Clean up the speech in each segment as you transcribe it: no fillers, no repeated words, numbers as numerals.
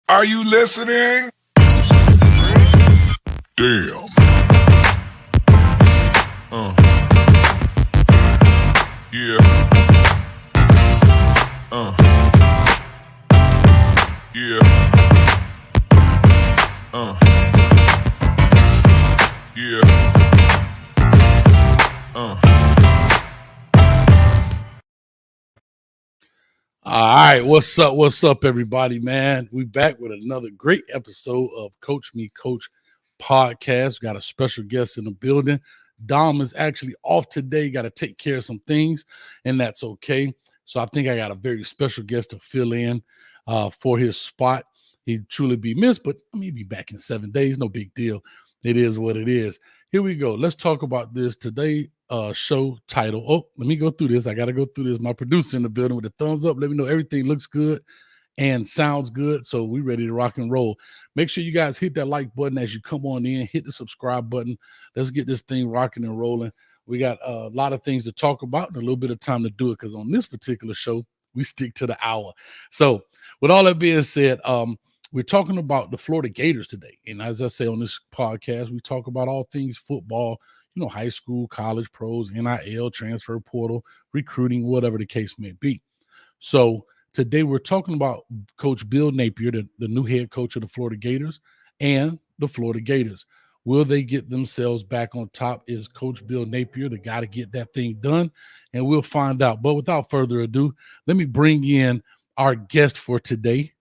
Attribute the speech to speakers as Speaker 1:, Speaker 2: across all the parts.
Speaker 1: Are you listening? Damn. Yeah. Yeah. Yeah.
Speaker 2: All right, what's up? What's up, everybody, man? We back with another great episode of Coach Me Coach Podcast. We got a special guest in the building. Dom is actually off today, got to take care of some things, and that's okay. So I think I got a very special guest to fill in for his spot. He'd truly be missed, but I mean, he'll be back in 7 days. No big deal. It is what it is. Here we go. Let's talk about this today. Show title. Oh, let me go through this. I got to go through this. My producer in the building with a thumbs up. Let me know everything looks good and sounds good. So we ready to rock and roll. Make sure you guys hit that like button as you come on in. Hit the subscribe button. Let's get this thing rocking and rolling. We got a lot of things to talk about and a little bit of time to do it because on this particular show, we stick to the hour. So with all that being said, we're talking about the Florida Gators today. And as I say on this podcast, we talk about all things football, high school, college, pros, NIL, transfer portal, recruiting, whatever the case may be. So today we're talking about Coach Bill Napier, the new head coach of the Florida Gators, and the Florida Gators. Will they get themselves back on top? Is Coach Bill Napier the guy to get that thing done? And we'll find out. But without further ado, let me bring in our guest for today,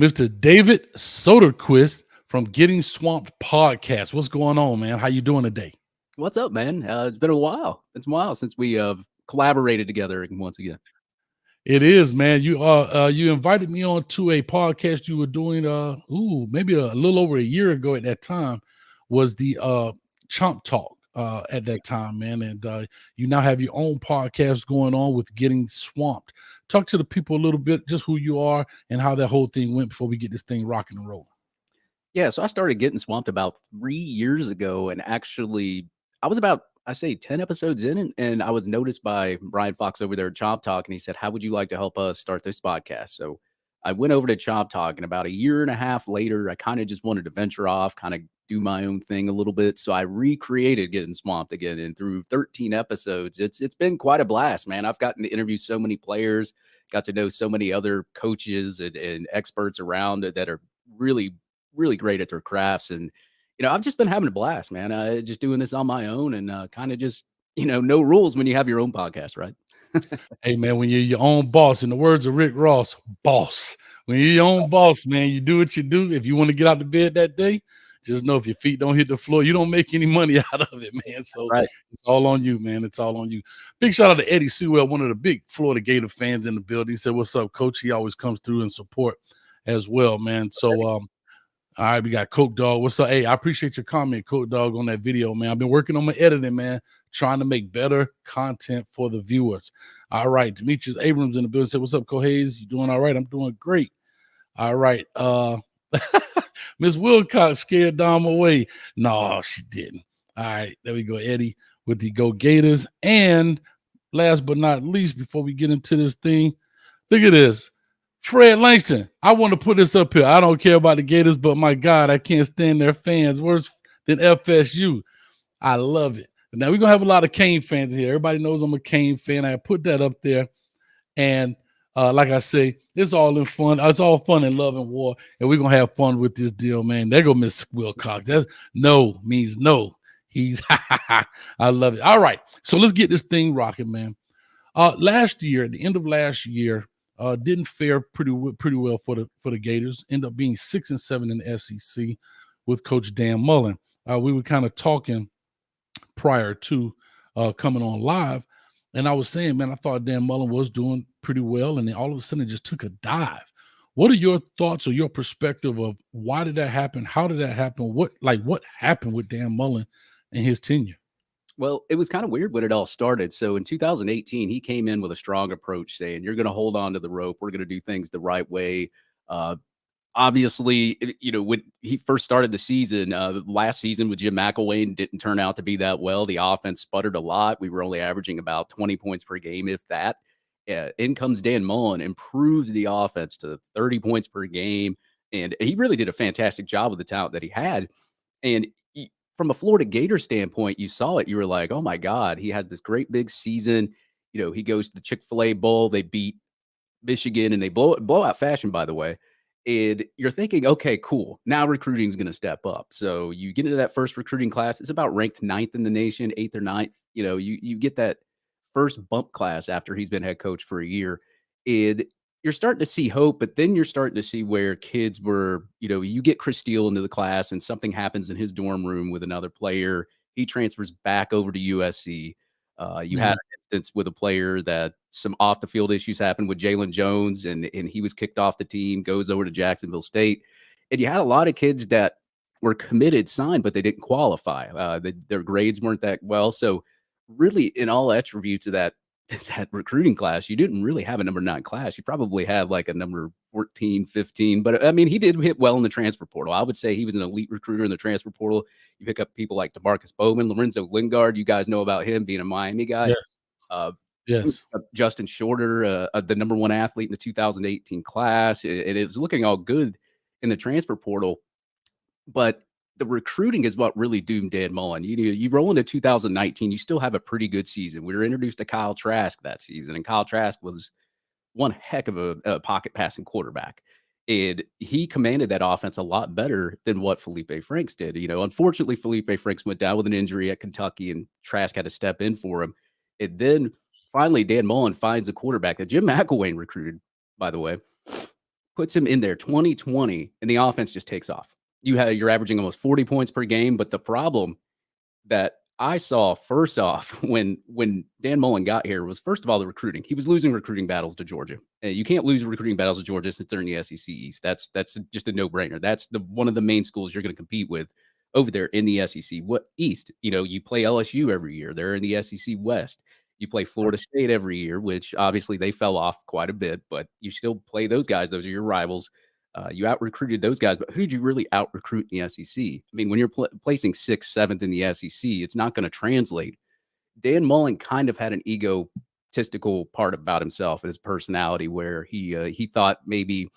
Speaker 2: Mr. David Soderquist from Gettin Swammped Podcast. What's going on, man? How you doing today?
Speaker 3: What's up, man? It's been a while. It's a while since we collaborated together once again.
Speaker 2: It is, man. You invited me on to a podcast you were doing maybe a little over a year ago at that time, was the Chomp Talk at that time, man. And you now have your own podcast going on with Gettin Swammped. Talk to the people a little bit, just who you are and how that whole thing went before we get this thing rocking and rolling.
Speaker 3: Yeah, so I started Gettin Swammped about 3 years ago, and actually I was about, 10 episodes in, and I was noticed by Brian Fox over there at Chomp Talk, and he said, how would you like to help us start this podcast? So I went over to Chomp Talk, and about a year and a half later, I kind of just wanted to venture off, kind of do my own thing a little bit. So I recreated Gettin Swammped again, and through 13 episodes, it's been quite a blast, man. I've gotten to interview so many players, got to know so many other coaches and experts around that are really great at their crafts. And, I've just been having a blast, man. Just doing this on my own and kind of just, no rules when you have your own podcast, right?
Speaker 2: Hey, man, when you're your own boss, in the words of Rick Ross, boss. When you're your own boss, man, you do what you do. If you want to get out of bed that day, just know if your feet don't hit the floor, you don't make any money out of it, man. So
Speaker 3: right.
Speaker 2: It's all on you, man. It's all on you. Big shout out to Eddie Sewell, one of the big Florida Gator fans in the building. He said, what's up, coach? He always comes through and support as well, man. So, all right, we got Coke Dog. What's up? Hey, I appreciate your comment, Coke Dog, on that video, man. I've been working on my editing, man, trying to make better content for the viewers. All right, Demetrius Abrams in the building said, what's up, Cohays? You doing all right? I'm doing great. All right. Miss Wilcox scared Dom away. No, she didn't. All right, there we go, Eddie, with the Go Gators. And last but not least, before we get into this thing, look at this. Fred Langston, I want to put this up here. I don't care about the Gators, but my God, I can't stand their fans worse than FSU. I love it. Now, we're going to have a lot of Kane fans here. Everybody knows I'm a Kane fan. I put that up there. And like I say, it's all in fun. It's all fun and love and war. And we're going to have fun with this deal, man. There go Miss Wilcox. That's no means no. He's I love it. All right. So let's get this thing rocking, man. Last year, at the end of last year, didn't fare pretty well for the Gators. Ended up being 6-7 in the SEC with Coach Dan Mullen. We were kind of talking prior to coming on live, and I was saying, man, I thought Dan Mullen was doing pretty well, and then all of a sudden it just took a dive. What are your thoughts or your perspective of why did that happen? How did that happen? What happened with Dan Mullen and his tenure?
Speaker 3: Well, it was kind of weird when it all started. So in 2018, he came in with a strong approach saying, you're going to hold on to the rope. We're going to do things the right way. Obviously, when he first started the season, last season with Jim McElwain didn't turn out to be that well. The offense sputtered a lot. We were only averaging about 20 points per game, if that. In comes Dan Mullen, improves the offense to 30 points per game. And he really did a fantastic job with the talent that he had. And from a Florida Gator standpoint, you saw it. You were like, oh my God, he has this great big season. He goes to the Chick-fil-A Bowl. They beat Michigan and they blow out fashion, by the way. And you're thinking, okay, cool. Now recruiting is going to step up. So you get into that first recruiting class. It's about ranked ninth in the nation, eighth or ninth. You get that first bump class after he's been head coach for a year. And you're starting to see hope, but then you're starting to see where kids were, you get Chris Steele into the class and something happens in his dorm room with another player. He transfers back over to USC. You had an instance with a player that some off the field issues happened with Jalen Jones and he was kicked off the team, goes over to Jacksonville State. And you had a lot of kids that were committed, signed, but they didn't qualify. Their grades weren't that well. So really in all attributes of that recruiting class, you didn't really have a number 9 class. You probably had like a number 14, 15. But I mean, he did hit well in the transfer portal. I would say he was an elite recruiter in the transfer portal. You pick up people like DeMarcus Bowman, Lorenzo Lingard. You guys know about him being a Miami guy.
Speaker 2: Yes. Yes.
Speaker 3: Justin Shorter, the number 1 athlete in the 2018 class. It is looking all good in the transfer portal. But the recruiting is what really doomed Dan Mullen. You roll into 2019, you still have a pretty good season. We were introduced to Kyle Trask that season, and Kyle Trask was one heck of a pocket passing quarterback. And he commanded that offense a lot better than what Felipe Franks did. Unfortunately, Felipe Franks went down with an injury at Kentucky, and Trask had to step in for him. And then finally, Dan Mullen finds a quarterback that Jim McElwain recruited, by the way, puts him in there 2020, and the offense just takes off. You're averaging almost 40 points per game. But the problem that I saw first off when Dan Mullen got here was, first of all, the recruiting. He was losing recruiting battles to Georgia. You can't lose recruiting battles to Georgia since they're in the SEC East. That's just a no-brainer. That's one of the main schools you're going to compete with over there in the SEC East. You play LSU every year. They're in the SEC West. You play Florida State every year, which obviously they fell off quite a bit, but you still play those guys. Those are your rivals. You out-recruited those guys, but who did you really out-recruit in the SEC? I mean, when you're placing 6th, 7th in the SEC, it's not going to translate. Dan Mullen kind of had an egotistical part about himself and his personality where he thought maybe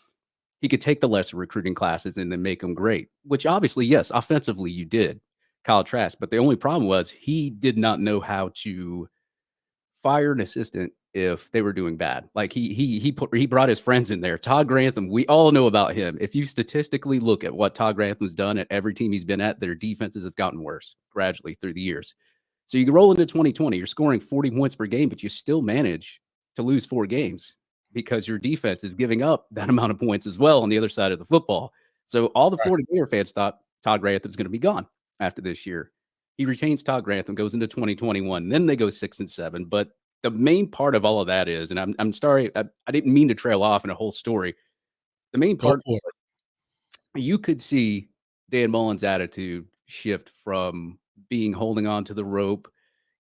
Speaker 3: he could take the lesser recruiting classes and then make them great, which obviously, yes, offensively you did, Kyle Trask. But the only problem was he did not know how to fire an assistant if they were doing bad. Like he brought his friends in there. Todd Grantham, we all know about him. If you statistically look at what Todd Grantham's done at every team he's been at, their defenses have gotten worse gradually through the years. So you can roll into 2020, you're scoring 40 points per game, but you still manage to lose 4 games because your defense is giving up that amount of points as well on the other side of the football. So all the Florida Gator fans thought Todd Grantham's going to be gone after this year. He retains Todd Grantham, goes into 2021. Then they go 6 and 7. But the main part of all of that is, and I'm sorry, I didn't mean to trail off in a whole story. The main part was you could see Dan Mullen's attitude shift from being holding on to the rope,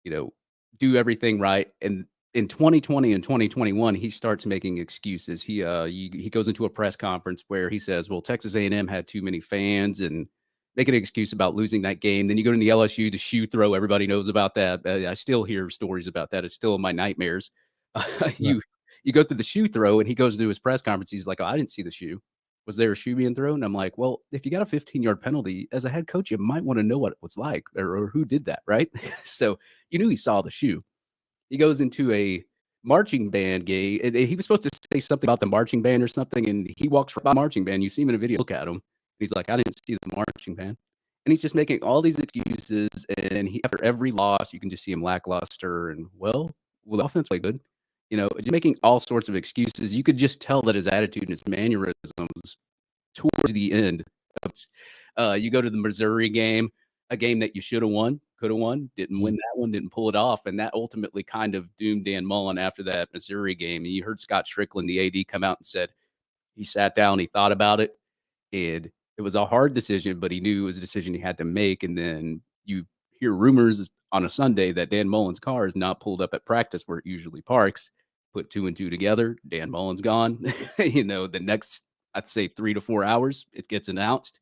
Speaker 3: do everything right. And in 2020 and 2021, he starts making excuses. He goes into a press conference where he says, well, Texas A&M had too many fans and making an excuse about losing that game. Then you go to the LSU, the shoe throw. Everybody knows about that. I still hear stories about that. It's still in my nightmares. You go through the shoe throw, and he goes into his press conference. He's like, oh, I didn't see the shoe. Was there a shoe being thrown? And I'm like, well, if you got a 15-yard penalty, as a head coach, you might want to know what it was like or who did that, right? So you knew he saw the shoe. He goes into a marching band game. He was supposed to say something about the marching band or something, and he walks right by the marching band. You see him in a video, look at him. He's like, I didn't see the marching band. And he's just making all these excuses. And after every loss, you can just see him lackluster. And, well, the offense played good. Just making all sorts of excuses. You could just tell that his attitude and his mannerisms towards the end. You go to the Missouri game, a game that you should have won, could have won, didn't win that one, didn't pull it off. And that ultimately kind of doomed Dan Mullen after that Missouri game. And you heard Scott Strickland, the AD, come out and said he sat down, he thought about it. And it was a hard decision, but he knew it was a decision he had to make. And then you hear rumors on a Sunday that Dan Mullen's car is not pulled up at practice where it usually parks. Put 2 and 2 together. Dan Mullen's gone. The next, I'd say 3 to 4 hours, it gets announced.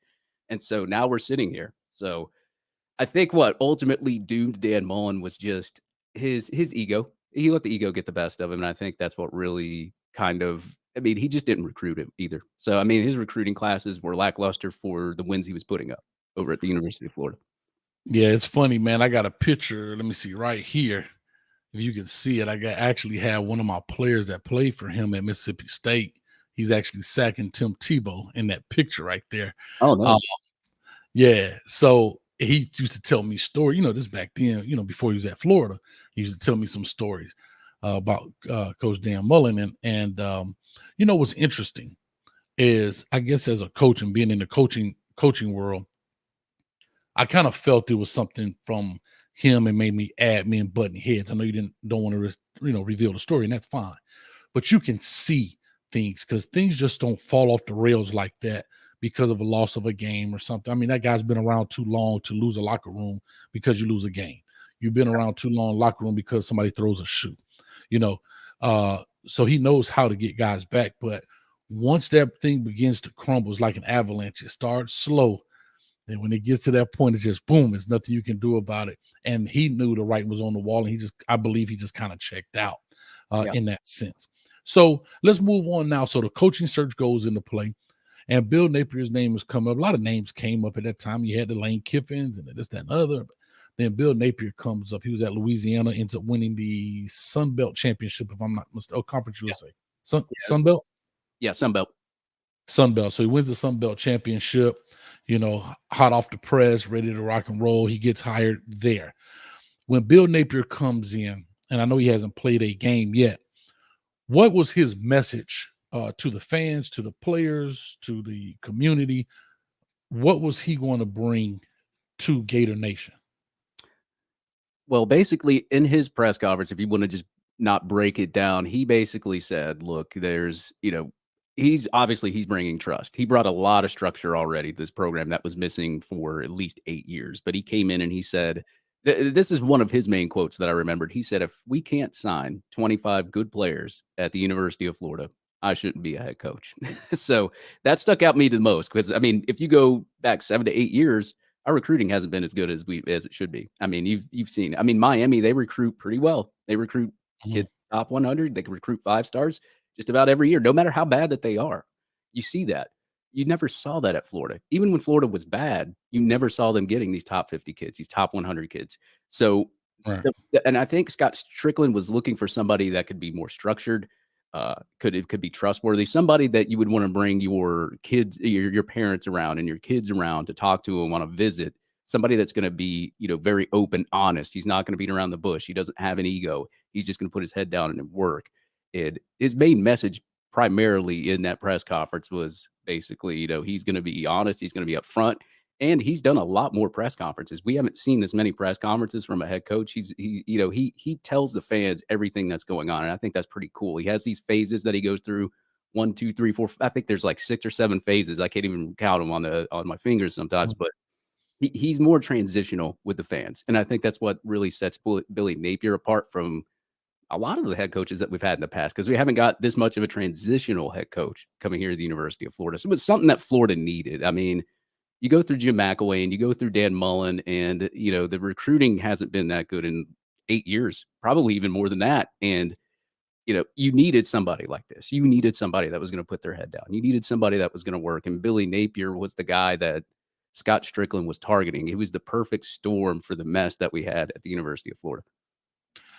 Speaker 3: And so now we're sitting here. So I think what ultimately doomed Dan Mullen was just his ego. he let the ego get the best of him, and I think that's what really kind of. I mean, he just didn't recruit him either. So, I mean, his recruiting classes were lackluster for the wins he was putting up over at the University of Florida.
Speaker 2: Yeah, it's funny, man. I got a picture. Let me see right here. If you can see it, actually had one of my players that played for him at Mississippi State. He's actually sacking Tim Tebow in that picture right there.
Speaker 3: Oh, no.
Speaker 2: Yeah. So he used to tell me stories, this back then, before he was at Florida, he used to tell me some stories about Coach Dan Mullen. And what's interesting is, I guess, as a coach and being in the coaching world, I kind of felt it was something from him and made me admin button heads. I know you don't want to reveal the story, and that's fine, but you can see things because things just don't fall off the rails like that because of a loss of a game or something. I mean, that guy's been around too long to lose a locker room because you lose a game. You've been around too long locker room because somebody throws a shoe, so he knows how to get guys back. But once that thing begins to crumble, it's like an avalanche. It starts slow. And when it gets to that point, it's just boom, there's nothing you can do about it. And he knew the writing was on the wall. And I believe he just kind of checked out in that sense. So let's move on now. So the coaching search goes into play. And Bill Napier's name has come up. A lot of names came up at that time. You had the Lane Kiffins and this, that, and other. But then Bill Napier comes up. He was at Louisiana, ends up winning the Sun Belt Championship, if I'm not mistaken. Oh, Conference USA. Sun Belt?
Speaker 3: Yeah, Sun Belt.
Speaker 2: Sun Belt. So he wins the Sun Belt Championship, hot off the press, ready to rock and roll. He gets hired there. When Bill Napier comes in, and I know he hasn't played a game yet, what was his message to the fans, to the players, to the community? What was he going to bring to Gator Nation?
Speaker 3: Well, basically, in his press conference, if you want to just not break it down, he basically said, look, there's, he's bringing trust. He brought a lot of structure already to this program that was missing for at least 8 years. But he came in and he said, this is one of his main quotes that I remembered. He said, if we can't sign 25 good players at the University of Florida, I shouldn't be a head coach. So that stuck out me the most because, I mean, if you go back 7 to 8 years, our recruiting hasn't been as good as it should be. I mean, you've seen, I mean, Miami, they recruit pretty well. They recruit kids top 100. They can recruit 5 stars just about every year, no matter how bad that they are. You see that. You never saw that at Florida. Even when Florida was bad, you never saw them getting these top 50 kids, these top 100 kids. So,
Speaker 2: right.
Speaker 3: And I think Scott Strickland was looking for somebody that could be more structured, could be trustworthy, somebody that you would want to bring your kids, your parents around and your kids around to talk to and want to visit. Somebody that's going to be, very open, honest. He's not going to beat around the bush. He doesn't have an ego. He's just going to put his head down and work. And his main message primarily in that press conference was basically, he's going to be honest. He's going to be upfront. And he's done a lot more press conferences. We haven't seen this many press conferences from a head coach. He tells the fans everything that's going on. And I think that's pretty cool. He has these phases that he goes through 1, 2, 3, 4. I think there's like 6 or 7 phases. I can't even count them on my fingers sometimes, but he's more transitional with the fans. And I think that's what really sets Billy Napier apart from a lot of the head coaches that we've had in the past, because we haven't got this much of a transitional head coach coming here to the University of Florida. So it was something that Florida needed. I mean, you go through Jim McElwain, you go through Dan Mullen, and, the recruiting hasn't been that good in 8 years, probably even more than that. And, you needed somebody like this. You needed somebody that was going to put their head down. You needed somebody that was going to work. And Billy Napier was the guy that Scott Strickland was targeting. He was the perfect storm for the mess that we had at the University of Florida.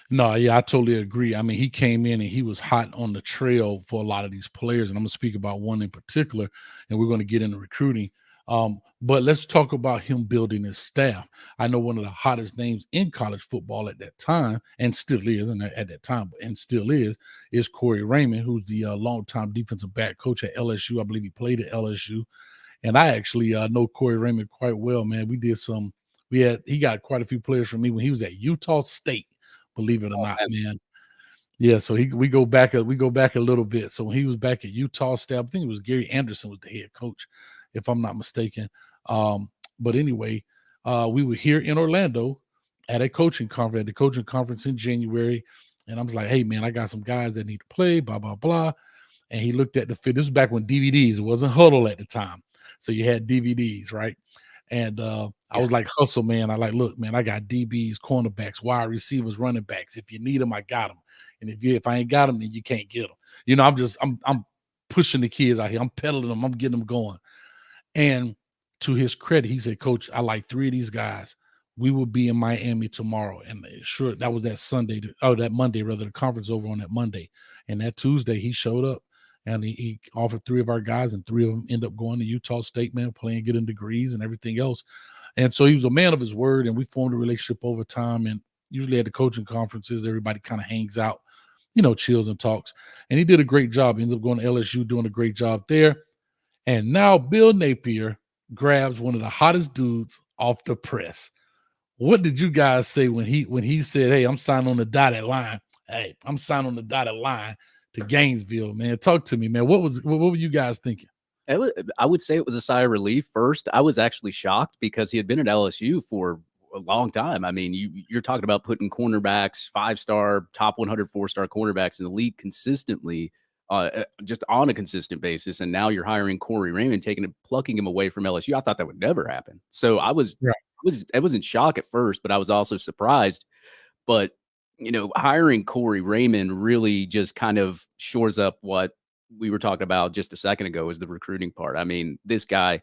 Speaker 2: No, yeah, I totally agree. I mean, he came in and he was hot on the trail for a lot of these players. And I'm going to speak about one in particular, and we're going to get into recruiting. But let's talk about him building his staff. I know one of the hottest names in college football at that time, and still is, is Corey Raymond, who's the longtime defensive back coach at LSU. I believe he played at LSU. And I actually know Corey Raymond quite well, man. He got quite a few players from me when he was at Utah State, believe it or not, man. Yeah, so we go back a little bit. So when he was back at Utah State, I think it was Gary Anderson was the head coach, if I'm not mistaken. But anyway, we were here in Orlando at the coaching conference in January. And I was like, hey, man, I got some guys that need to play, blah, blah, blah. And he looked at the fit. This was back when DVDs, it wasn't Huddle at the time. So you had DVDs, right? And I was like, hustle, man. I like, look, man, I got DBs, cornerbacks, wide receivers, running backs. If you need them, I got them. And if I ain't got them, then you can't get them. I'm pushing the kids out here. I'm peddling them. I'm getting them going. And to his credit, he said, Coach, I like 3 of these guys. We will be in Miami tomorrow. And sure, that was that Monday, rather, the conference over on that Monday. And that Tuesday, he showed up. And he offered 3 of our guys, and 3 of them end up going to Utah State, man, playing, getting degrees and everything else. And so he was a man of his word, and we formed a relationship over time. And usually at the coaching conferences, everybody kind of hangs out, chills and talks. And he did a great job. He ended up going to LSU, doing a great job there. And now Bill Napier grabs one of the hottest dudes off the press. What did you guys say when he said, hey, I'm signing on the dotted line? Hey, I'm signing on the dotted line to Gainesville, man. Talk to me, man. What were you guys thinking?
Speaker 3: I would say it was a sigh of relief. First, I was actually shocked because he had been at LSU for a long time. I mean, you're talking about putting cornerbacks, 5-star, top 100 4-star cornerbacks in the league consistently, just on a consistent basis. And now you're hiring Corey Raymond, plucking him away from LSU. I thought that would never happen. So I wasn't shocked at first, but I was also surprised. But hiring Corey Raymond really just kind of shores up what we were talking about just a second ago, is the recruiting part. I mean, this guy,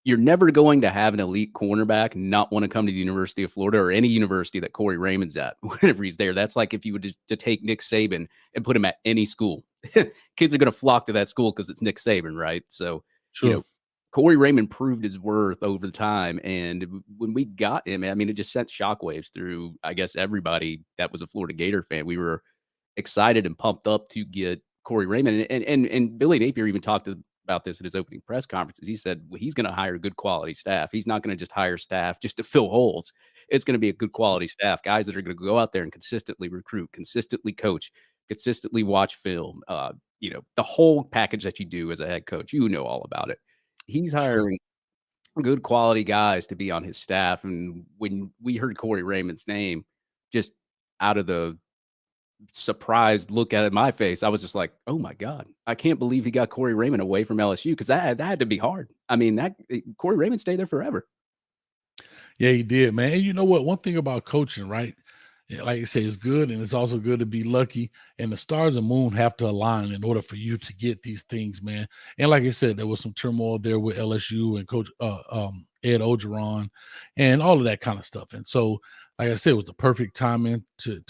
Speaker 3: you're never going to have an elite cornerback not want to come to the University of Florida or any university that Corey Raymond's at whenever he's there. That's like if you were to take Nick Saban and put him at any school. Kids are going to flock to that school because it's Nick Saban, right? So,
Speaker 2: sure.
Speaker 3: Corey Raymond proved his worth over the time. And when we got him, I mean, it just sent shockwaves through, I guess, everybody that was a Florida Gator fan. We were excited and pumped up to get Corey Raymond. And Billy Napier even talked about this at his opening press conferences. He said, well, he's going to hire good quality staff. He's not going to just hire staff just to fill holes. It's going to be a good quality staff, guys that are going to go out there and consistently recruit, consistently coach, consistently watch film. The whole package that you do as a head coach, all about it. He's hiring good quality guys to be on his staff. And when we heard Corey Raymond's name, just out of the surprised look at my face, I was just like, oh my God, I can't believe he got Corey Raymond away from LSU, because that had to be hard. I mean, Corey Raymond stayed there forever.
Speaker 2: Yeah, he did, man. And you know what? One thing about coaching, right? Like you say, it's good, and it's also good to be lucky. And the stars and moon have to align in order for you to get these things, man. And like I said, there was some turmoil there with LSU and Coach Ed Ogeron and all of that kind of stuff. And so, like I said, it was the perfect timing to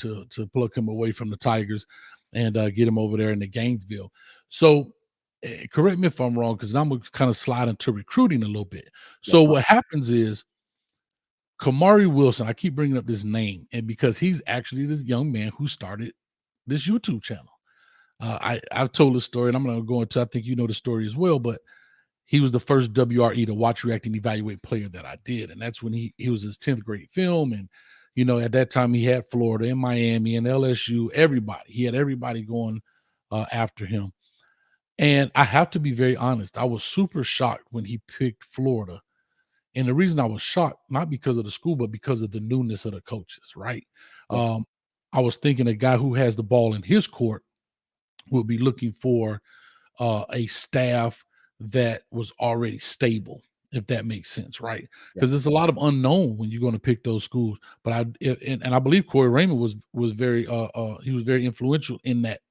Speaker 2: pluck him away from the Tigers and get him over there in the Gainesville. So, correct me if I'm wrong, because I'm going to kind of slide into recruiting a little bit. So what happens is, Kamari Wilson, I keep bringing up this name, and because he's actually the young man who started this YouTube channel. I've told this story, and I'm going to go into, I think you know the story as well, but he was the first WRE, to watch, react, and evaluate player, that I did. And that's when he was his 10th grade film. And, at that time he had Florida and Miami and LSU, everybody. He had everybody going after him. And I have to be very honest, I was super shocked when he picked Florida. And the reason I was shocked, not because of the school, but because of the newness of the coaches, right? I was thinking a guy who has the ball in his court will be looking for a staff that was already stable, if that makes sense, right? Because there's a lot of unknown when you're going to pick those schools. But I believe Corey Raymond was very he was very influential in that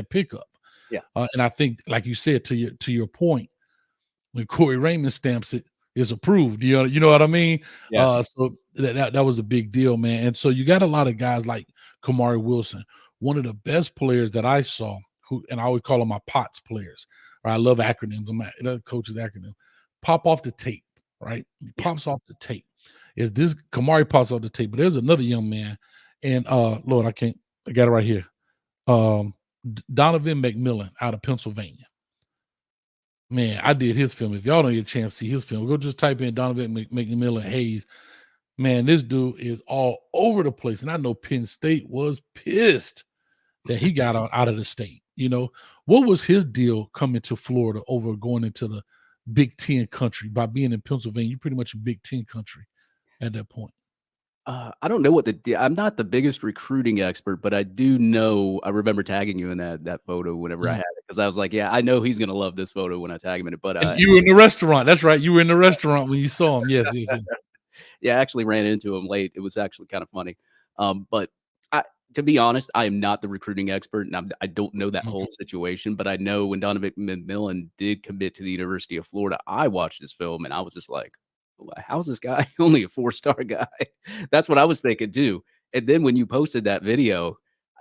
Speaker 2: pickup.
Speaker 3: Yeah.
Speaker 2: And I think, like you said, to your point, when Corey Raymond stamps it, is approved. You know what I mean?
Speaker 3: Yeah.
Speaker 2: So that was a big deal, man. And so you got a lot of guys like Kamari Wilson, one of the best players that I saw, and I always call them my POTS players. Right? I love acronyms. I'm a coach's acronym. Pop off the tape, right? He pops off the tape. Is this Kamari pops off the tape? But there's another young man, and Lord, I got it right here. Donovan McMillan out of Pennsylvania. Man, I did his film. If y'all don't get a chance to see his film, go just type in Donovan McMillan Hayes. Man, this dude is all over the place. And I know Penn State was pissed that he got out of the state. What was his deal coming to Florida over going into the Big Ten country? By being in Pennsylvania, you're pretty much a Big Ten country at that point.
Speaker 3: I don't know what I'm not the biggest recruiting expert, but I do know I remember tagging you in that photo whenever I had it, because I was like, "Yeah, I know he's gonna love this photo when I tag him in it." But,
Speaker 2: And you were in the restaurant. That's right. You were in the restaurant when you saw him. Yes, yes, yes.
Speaker 3: yeah, I actually ran into him late. It was actually kind of funny. But I to be honest, I am not the recruiting expert, and I don't know that
Speaker 2: Mhm.
Speaker 3: whole situation, but I know when Donovan McMillan did commit to the University of Florida, I watched this film and I was just like, how's this guy only a 4-star guy? That's what I was thinking too. And then when you posted that video,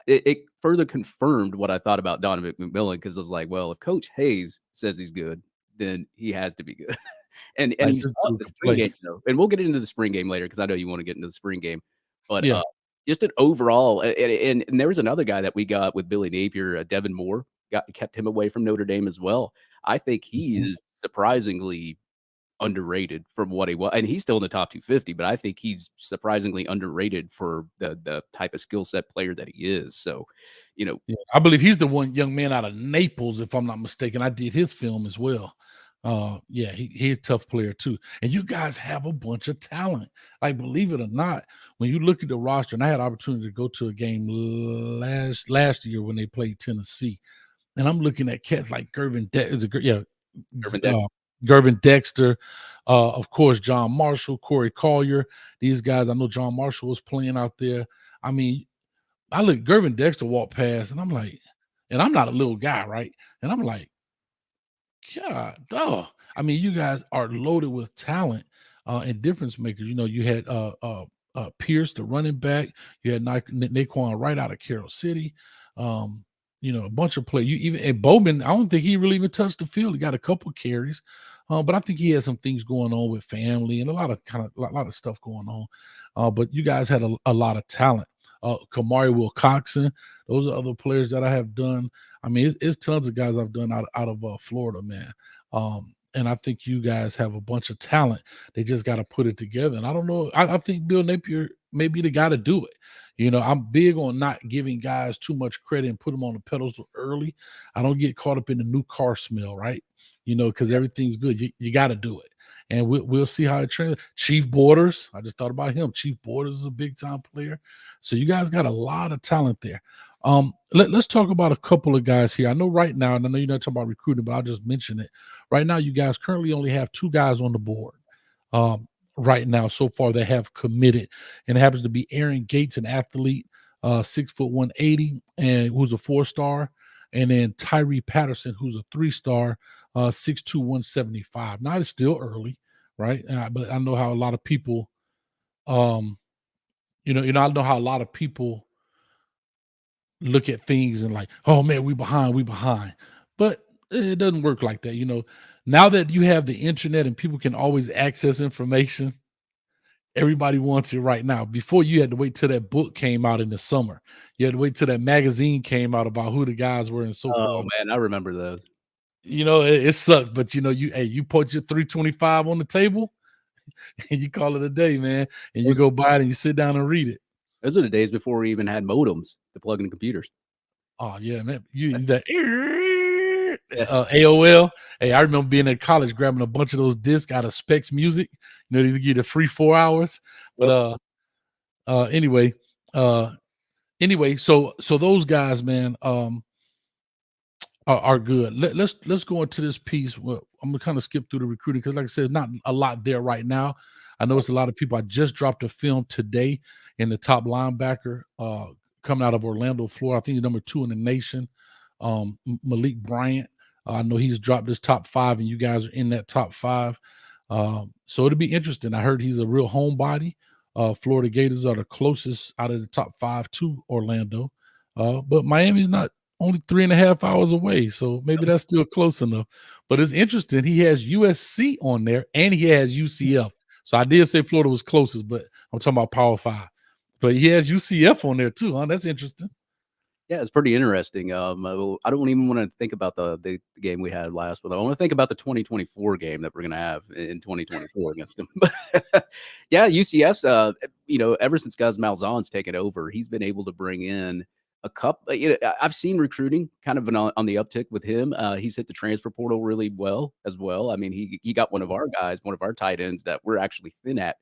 Speaker 3: it further confirmed what I thought about Donovan McMillan, because I was like, well, if Coach Hayes says he's good, then he has to be good. And
Speaker 2: Like
Speaker 3: you
Speaker 2: this
Speaker 3: saw it in
Speaker 2: dude
Speaker 3: the
Speaker 2: could
Speaker 3: spring
Speaker 2: play.
Speaker 3: game, though, and we'll get into the spring game later because I know you wanna get into the spring game. But,
Speaker 2: Yeah.
Speaker 3: just an overall and there was another guy that we got with Billy Napier, Devin Moore, kept him away from Notre Dame as well. I think he
Speaker 2: Mhm.
Speaker 3: is surprisingly underrated from what he was, and he's still in the top 250, but I think he's surprisingly underrated for the type of skill set player that he is. So, you know,
Speaker 2: Yeah. I believe he's the one young man out of Naples, if I'm not mistaken. I did his film as well. Yeah, he's a tough player too. And you guys have a bunch of talent. Like, believe it or not, when you look at the roster, and I had opportunity to go to a game last year when they played Tennessee, and I'm looking at cats like
Speaker 3: Urban
Speaker 2: uh,
Speaker 3: Dex.
Speaker 2: Gervin Dexter, of course, John Marshall, Corey Collier. These guys, I know John Marshall was playing out there. I mean, I look Gervin Dexter walk past, and I'm like, and I'm not a little guy, right? And I'm like, God, oh, I mean, you guys are loaded with talent and difference makers. You know, you had Pierce, the running back. You had Naquan right out of Carroll City. Um, you know, a bunch of players. You even and Bowman. I don't think he really even touched the field. He got a couple carries, but I think he had some things going on with family and a lot of lot of stuff going on. But you guys had a lot of talent. Kamari Wilcoxon. Those are other players that I have done. I mean, it's tons of guys I've done out of Florida, man. And I think you guys have a bunch of talent. They just got to put it together. And I don't know. I think Bill Napier may be the guy to do it. You know, I'm big on not giving guys too much credit and put them on the pedestal early. I don't get caught up in the new car smell, right? You know, because everything's good. You got to do it. And we'll see how it trends. Chief Borders, I just thought about him. Chief Borders is a big time player. So you guys got a lot of talent there. Let's talk about a couple of guys here. I know right now, and I know you're not talking about recruiting, but I'll just mention it. Right now, you guys currently only have 2 guys on the board. Right now, so far they have committed, and it happens to be Aaron Gates, an athlete, 6', 180, and who's a 4-star, and then Tyree Patterson, who's a 3-star, 6'2", 175. Now it's still early, right? But I know how a lot of people, um, I know how a lot of people look at things and like, oh man, we behind, we behind. But it doesn't work like that. You know, now that you have the internet and people can always access information, everybody wants it right now. Before you had to wait till that book came out in the summer. You had to wait till that magazine came out about who the guys were and so
Speaker 3: Oh,
Speaker 2: forth.
Speaker 3: man, I remember those.
Speaker 2: You know, it sucked, but you put your 325 on the table and you call it a day, man. And you
Speaker 3: Those
Speaker 2: go buy it and you sit down and read it.
Speaker 3: those are the days before we even had modems to plug in computers.
Speaker 2: Oh yeah, man. You that
Speaker 3: Yeah.
Speaker 2: AOL. Hey, I remember being in college grabbing a bunch of those discs out of Specs Music. You know, they give you the free 4 hours. But
Speaker 3: Yep.
Speaker 2: uh anyway, uh so those guys, man, are good. Let's go into this piece. Well, I'm gonna kind of skip through the recruiting because, like I said, it's not a lot there right now. I know it's a lot of people. I just dropped a film today in the top linebacker coming out of Orlando, Florida. I think he's number 2 in the nation. Malik Bryant. I know he's dropped his top 5, and you guys are in that top 5. So it'll be interesting. I heard he's a real homebody. Florida Gators are the closest out of the top 5 to Orlando. But Miami's not only 3.5 hours away, so maybe that's still close enough. But it's interesting. He has USC on there, and he has UCF. So I did say Florida was closest, but I'm talking about Power 5. But he has UCF on there too, huh? That's interesting.
Speaker 3: Yeah, it's pretty interesting. I don't even want to think about the game we had last, but I want to think about the 2024 game that we're going to have in 2024 against them. But yeah, UCF's, ever since Gus Malzahn's taken over, he's been able to bring in a couple. I've seen recruiting kind of on the uptick with him. He's hit the transfer portal really well as well. I mean, he got one of our guys, one of our tight ends that we're actually thin at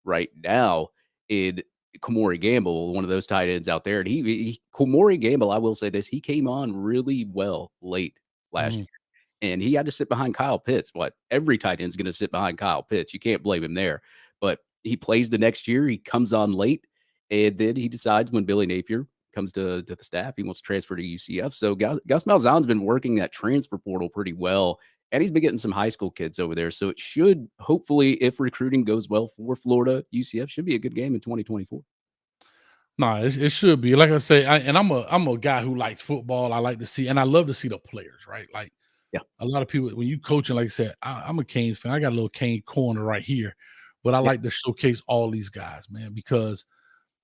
Speaker 3: right now. in Komori Gamble, one of those tight ends out there. And Komori Gamble, I will say this, he came on really well late last
Speaker 2: Mhm.
Speaker 3: year. And he had to sit behind Kyle Pitts. What every tight end's going to sit behind Kyle Pitts. You can't blame him there. But he plays the next year. He comes on late, and then he decides when Billy Napier comes to the staff, he wants to transfer to UCF. So Gus Malzahn's been working that transfer portal pretty well, and he's been getting some high school kids over there. So it should, hopefully, if recruiting goes well for Florida, UCF should be a good game in 2024.
Speaker 2: No, it should be. Like I say, I'm a guy who likes football. I like to see, and I love to see the players, right? Like
Speaker 3: Yeah.
Speaker 2: a lot of people, when you coaching, like I said, I'm a Canes fan. I got a little Cane corner right here, but I
Speaker 3: Yeah.
Speaker 2: like to showcase all these guys, man, because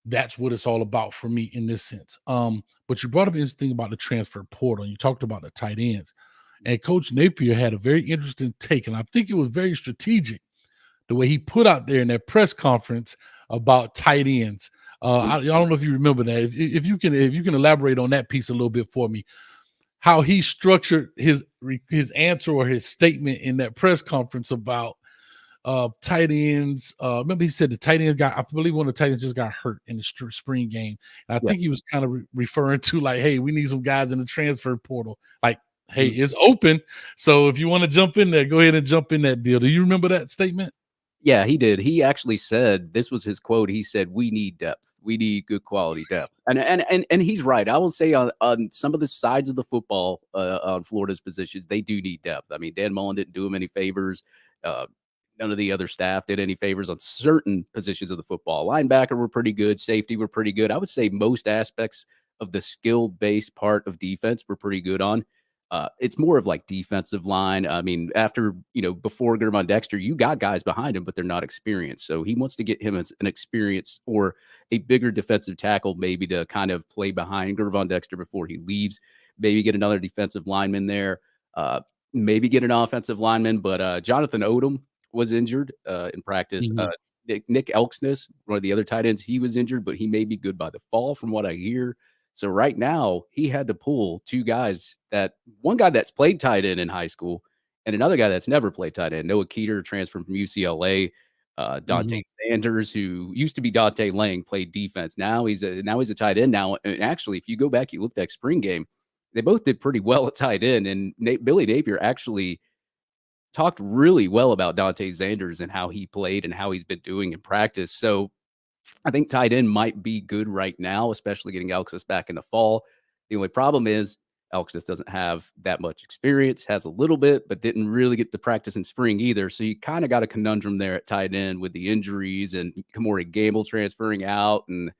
Speaker 2: that's what it's all about for me in this sense. But you brought up this thing about the transfer portal, and you talked about the tight ends. And Coach Napier had a very interesting take, and I think it was very strategic the way he put out there in that press conference about tight ends. I don't know if you remember that. If you can elaborate on that piece a little bit for me, how he structured his answer or his statement in that press conference about tight ends. Remember, he said the tight end guy, I believe one of the tight ends just got hurt in the spring game. And I
Speaker 3: Yeah.
Speaker 2: think he was kind of referring to like, hey, we need some guys in the transfer portal. Like, hey,
Speaker 3: Mhm.
Speaker 2: it's open. So if you want to jump in there, go ahead and jump in that deal. Do you remember that statement?
Speaker 3: Yeah, he did. He actually said, this was his quote. He said, "We need depth. We need good quality depth." And he's right. I will say on some of the sides of the football, on Florida's positions, they do need depth. I mean, Dan Mullen didn't do him any favors. Uh, None of the other staff did any favors on certain positions of the football. Linebacker were pretty good. Safety were pretty good. I would say most aspects of the skill-based part of defense were pretty good on. It's more of like defensive line. I mean, before Gervon Dexter, you got guys behind him, but they're not experienced. So he wants to get him as an experience or a bigger defensive tackle, maybe to kind of play behind Gervon Dexter before he leaves. Maybe get another defensive lineman there. Maybe get an offensive lineman. But Jonathan Odom was injured in practice.
Speaker 2: Mhm.
Speaker 3: Nick Elksness, one of the other tight ends, he was injured, but he may be good by the fall, from what I hear. So right now, he had to pull two guys, one guy that's played tight end in high school and another guy that's never played tight end. Noah Keeter transferred from UCLA. Dante
Speaker 2: Mhm.
Speaker 3: Sanders, who used to be Dante Lang, played defense. Now he's a tight end now. And actually, if you go back, you look at that spring game, they both did pretty well at tight end. And Billy Napier actually talked really well about Dante Sanders and how he played and how he's been doing in practice. So I think tight end might be good right now, especially getting Alexis back in the fall. The only problem is Alexis doesn't have that much experience, has a little bit, but didn't really get to practice in spring either. So you kind of got a conundrum there at tight end with the injuries and Kamori Gamble transferring out. And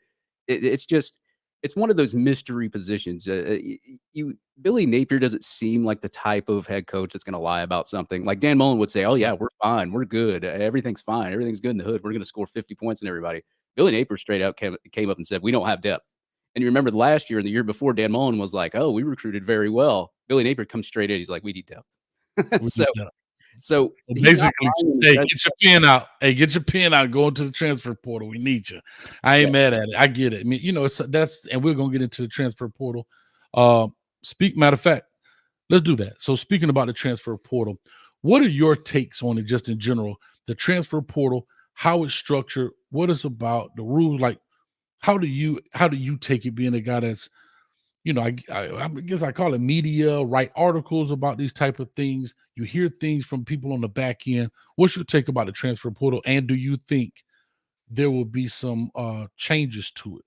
Speaker 3: it's one of those mystery positions. Billy Napier doesn't seem like the type of head coach that's going to lie about something. Like Dan Mullen would say, "Oh yeah, we're fine, we're good, everything's fine, everything's good in the hood. We're going to score 50 points on everybody." Billy Napier straight out came up and said, "We don't have depth." And you remember last year and the year before, Dan Mullen was like, "Oh, we recruited very well." Billy Napier comes straight in. He's like, "We need depth."
Speaker 2: We
Speaker 3: so
Speaker 2: need that.
Speaker 3: so
Speaker 2: So
Speaker 3: he's not
Speaker 2: basically,
Speaker 3: lying when he
Speaker 2: hey,
Speaker 3: says
Speaker 2: get your pen out. Hey, get your pen out. Go into the transfer portal. We need you. I ain't
Speaker 3: that.
Speaker 2: mad at it. I get it. I mean, and we're gonna get into the transfer portal. Matter of fact, let's do that. So speaking about the transfer portal, what are your takes on it just in general? The transfer portal, how it's structured, what it's about, the rules, like how do you take it being a guy that's I guess I call it media, write articles about these type of things. You hear things from people on the back end. What's your take about the transfer portal? And do you think there will be some changes to it?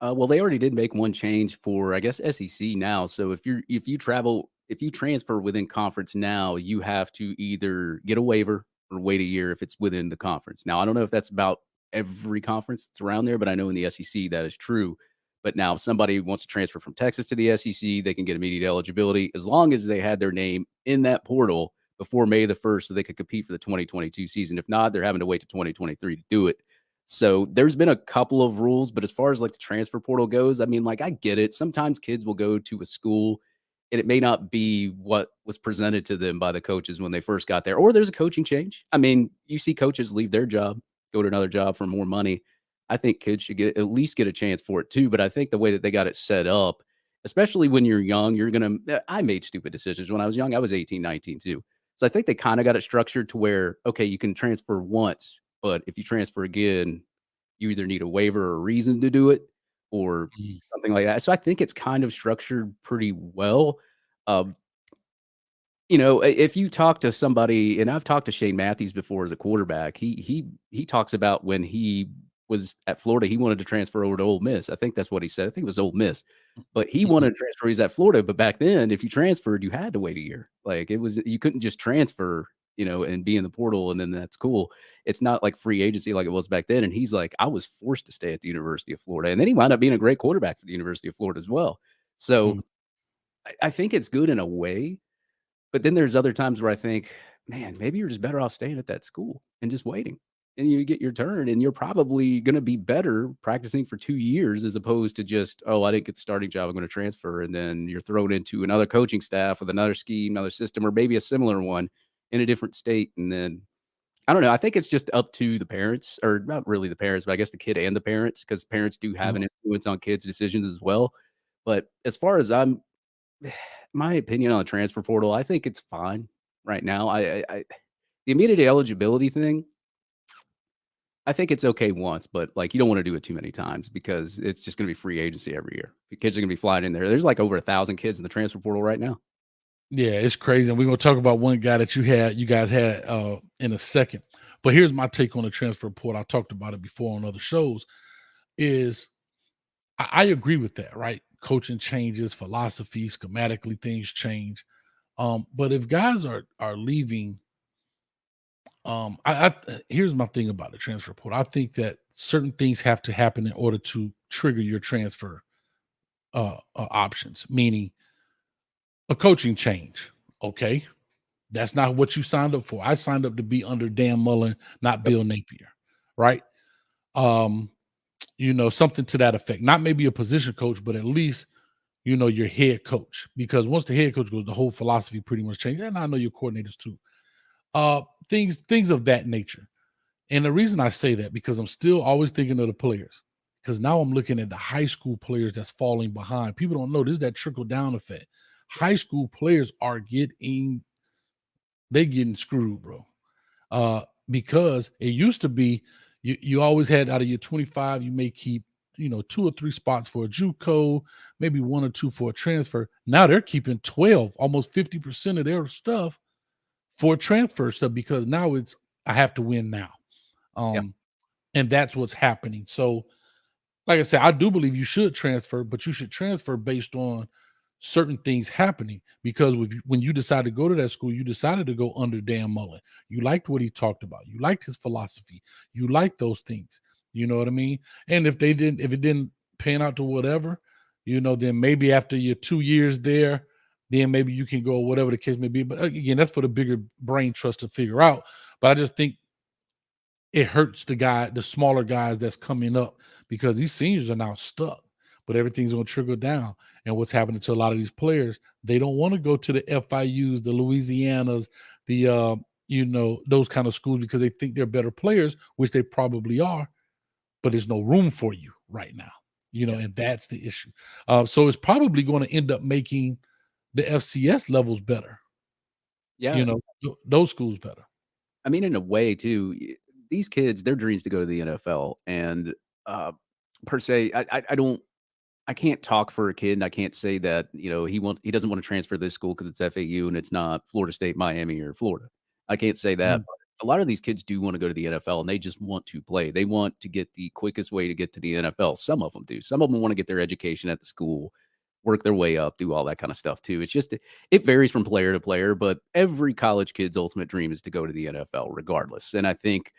Speaker 3: Well, they already did make one change for, I guess, SEC now. So if you transfer within conference now, you have to either get a waiver or wait a year if it's within the conference. Now, I don't know if that's about every conference that's around there, but I know in the SEC that is true. But now, if somebody wants to transfer from Texas to the SEC, they can get immediate eligibility as long as they had their name in that portal before May the 1st so they could compete for the 2022 season. If not, they're having to wait to 2023 to do it. So there's been a couple of rules, but as far as like the transfer portal goes, I mean, like I get it. Sometimes kids will go to a school and it may not be what was presented to them by the coaches when they first got there, or there's a coaching change. I mean, you see coaches leave their job, go to another job for more money. I think kids should at least get a chance for it too. But I think the way that they got it set up, especially when you're young, I made stupid decisions when I was young. I was 18, 19 too. So I think they kind of got it structured to where, okay, you can transfer once, but if you transfer again, you either need a waiver or a reason to do it or
Speaker 2: Mm.
Speaker 3: something like that. So I think it's kind of structured pretty well. Um, if you talk to somebody, and I've talked to Shane Matthews before as a quarterback, he talks about when he was at Florida, he wanted to transfer over to Ole Miss. I think that's what he said. I think it was Ole Miss, but he
Speaker 2: Mhm.
Speaker 3: wanted to transfer. He's at Florida, but back then, if you transferred, you had to wait a year. Like it was, you couldn't just transfer, and be in the portal, and then that's cool. It's not like free agency like it was back then. And he's like, I was forced to stay at the University of Florida, and then he wound up being a great quarterback for the University of Florida as well. So
Speaker 2: Mhm.
Speaker 3: I think it's good in a way, but then there's other times where I think, man, maybe you're just better off staying at that school and just waiting. And you get your turn, and you're probably going to be better practicing for 2 years as opposed to just, oh, I didn't get the starting job. I'm going to transfer. And then you're thrown into another coaching staff with another scheme, another system, or maybe a similar one in a different state. And then I don't know. I think it's just up to the parents, or not really the parents, but I guess the kid and the parents, because parents do have
Speaker 2: Mhm.
Speaker 3: an influence on kids' decisions as well. But as far as my opinion on the transfer portal, I think it's fine right now. The immediate eligibility thing, I think it's okay once, but like you don't want to do it too many times because it's just going to be free agency every year. The kids are going to be flying in there. There's like over 1,000 kids in the transfer portal right now.
Speaker 2: Yeah, it's crazy. And we're gonna talk about one guy that you guys had in a second. But here's my take on the transfer portal. I talked about it before on other shows. Is I agree with that, right? Coaching changes, philosophy, schematically things change. But if guys are leaving, here's my thing about the transfer portal. I think that certain things have to happen in order to trigger your transfer options, meaning a coaching change. Okay, that's not what you signed up for. I signed up to be under Dan Mullen, not
Speaker 3: Yep.
Speaker 2: Bill Napier, right? Um, something to that effect. Not maybe a position coach, but at least your head coach. Because once the head coach goes, the whole philosophy pretty much changes. And I know your coordinators too. Things of that nature. And the reason I say that because I'm still always thinking of the players. Because now I'm looking at the high school players that's falling behind. People don't know this is that trickle down effect. High school players are getting screwed, bro. Because it used to be you always had out of your 25, you may keep 2 or 3 spots for a JUCO, maybe 1 or 2 for a transfer. Now they're keeping 12, almost 50% of their stuff for transfer stuff because now it's I have to win now.
Speaker 3: Yeah.
Speaker 2: Um, and that's what's happening. So like I said, I do believe you should transfer, but you should transfer based on certain things happening. Because when you decide to go to that school, you decided to go under Dan Mullen. You liked what he talked about. You liked his philosophy. You liked those things. You know what I mean? And if it didn't pan out to whatever, then maybe after your 2 years there, then maybe you can go whatever the case may be. But again, that's for the bigger brain trust to figure out. But I just think it hurts the smaller guys that's coming up because these seniors are now stuck, but everything's going to trickle down. And what's happening to a lot of these players, they don't want to go to the FIUs, the Louisianas, those kind of schools because they think they're better players, which they probably are, but there's no room for you right now,
Speaker 3: Yeah.
Speaker 2: and that's the issue. So it's probably going to end up making the FCS levels better,
Speaker 3: Yeah.
Speaker 2: those schools better.
Speaker 3: I mean, in a way, too, these kids, their dreams to go to the NFL. And per se, I can't talk for a kid, and I can't say that he doesn't want to transfer to this school because it's FAU and it's not Florida State, Miami, or Florida. I can't say that.
Speaker 2: Mhm.
Speaker 3: But a lot of these kids do want to go to the NFL, and they just want to play. They want to get the quickest way to get to the NFL. Some of them do. Some of them want to get their education at the school, work their way up, do all that kind of stuff too. It's just it varies from player to player, but every college kid's ultimate dream is to go to the NFL, regardless. And I think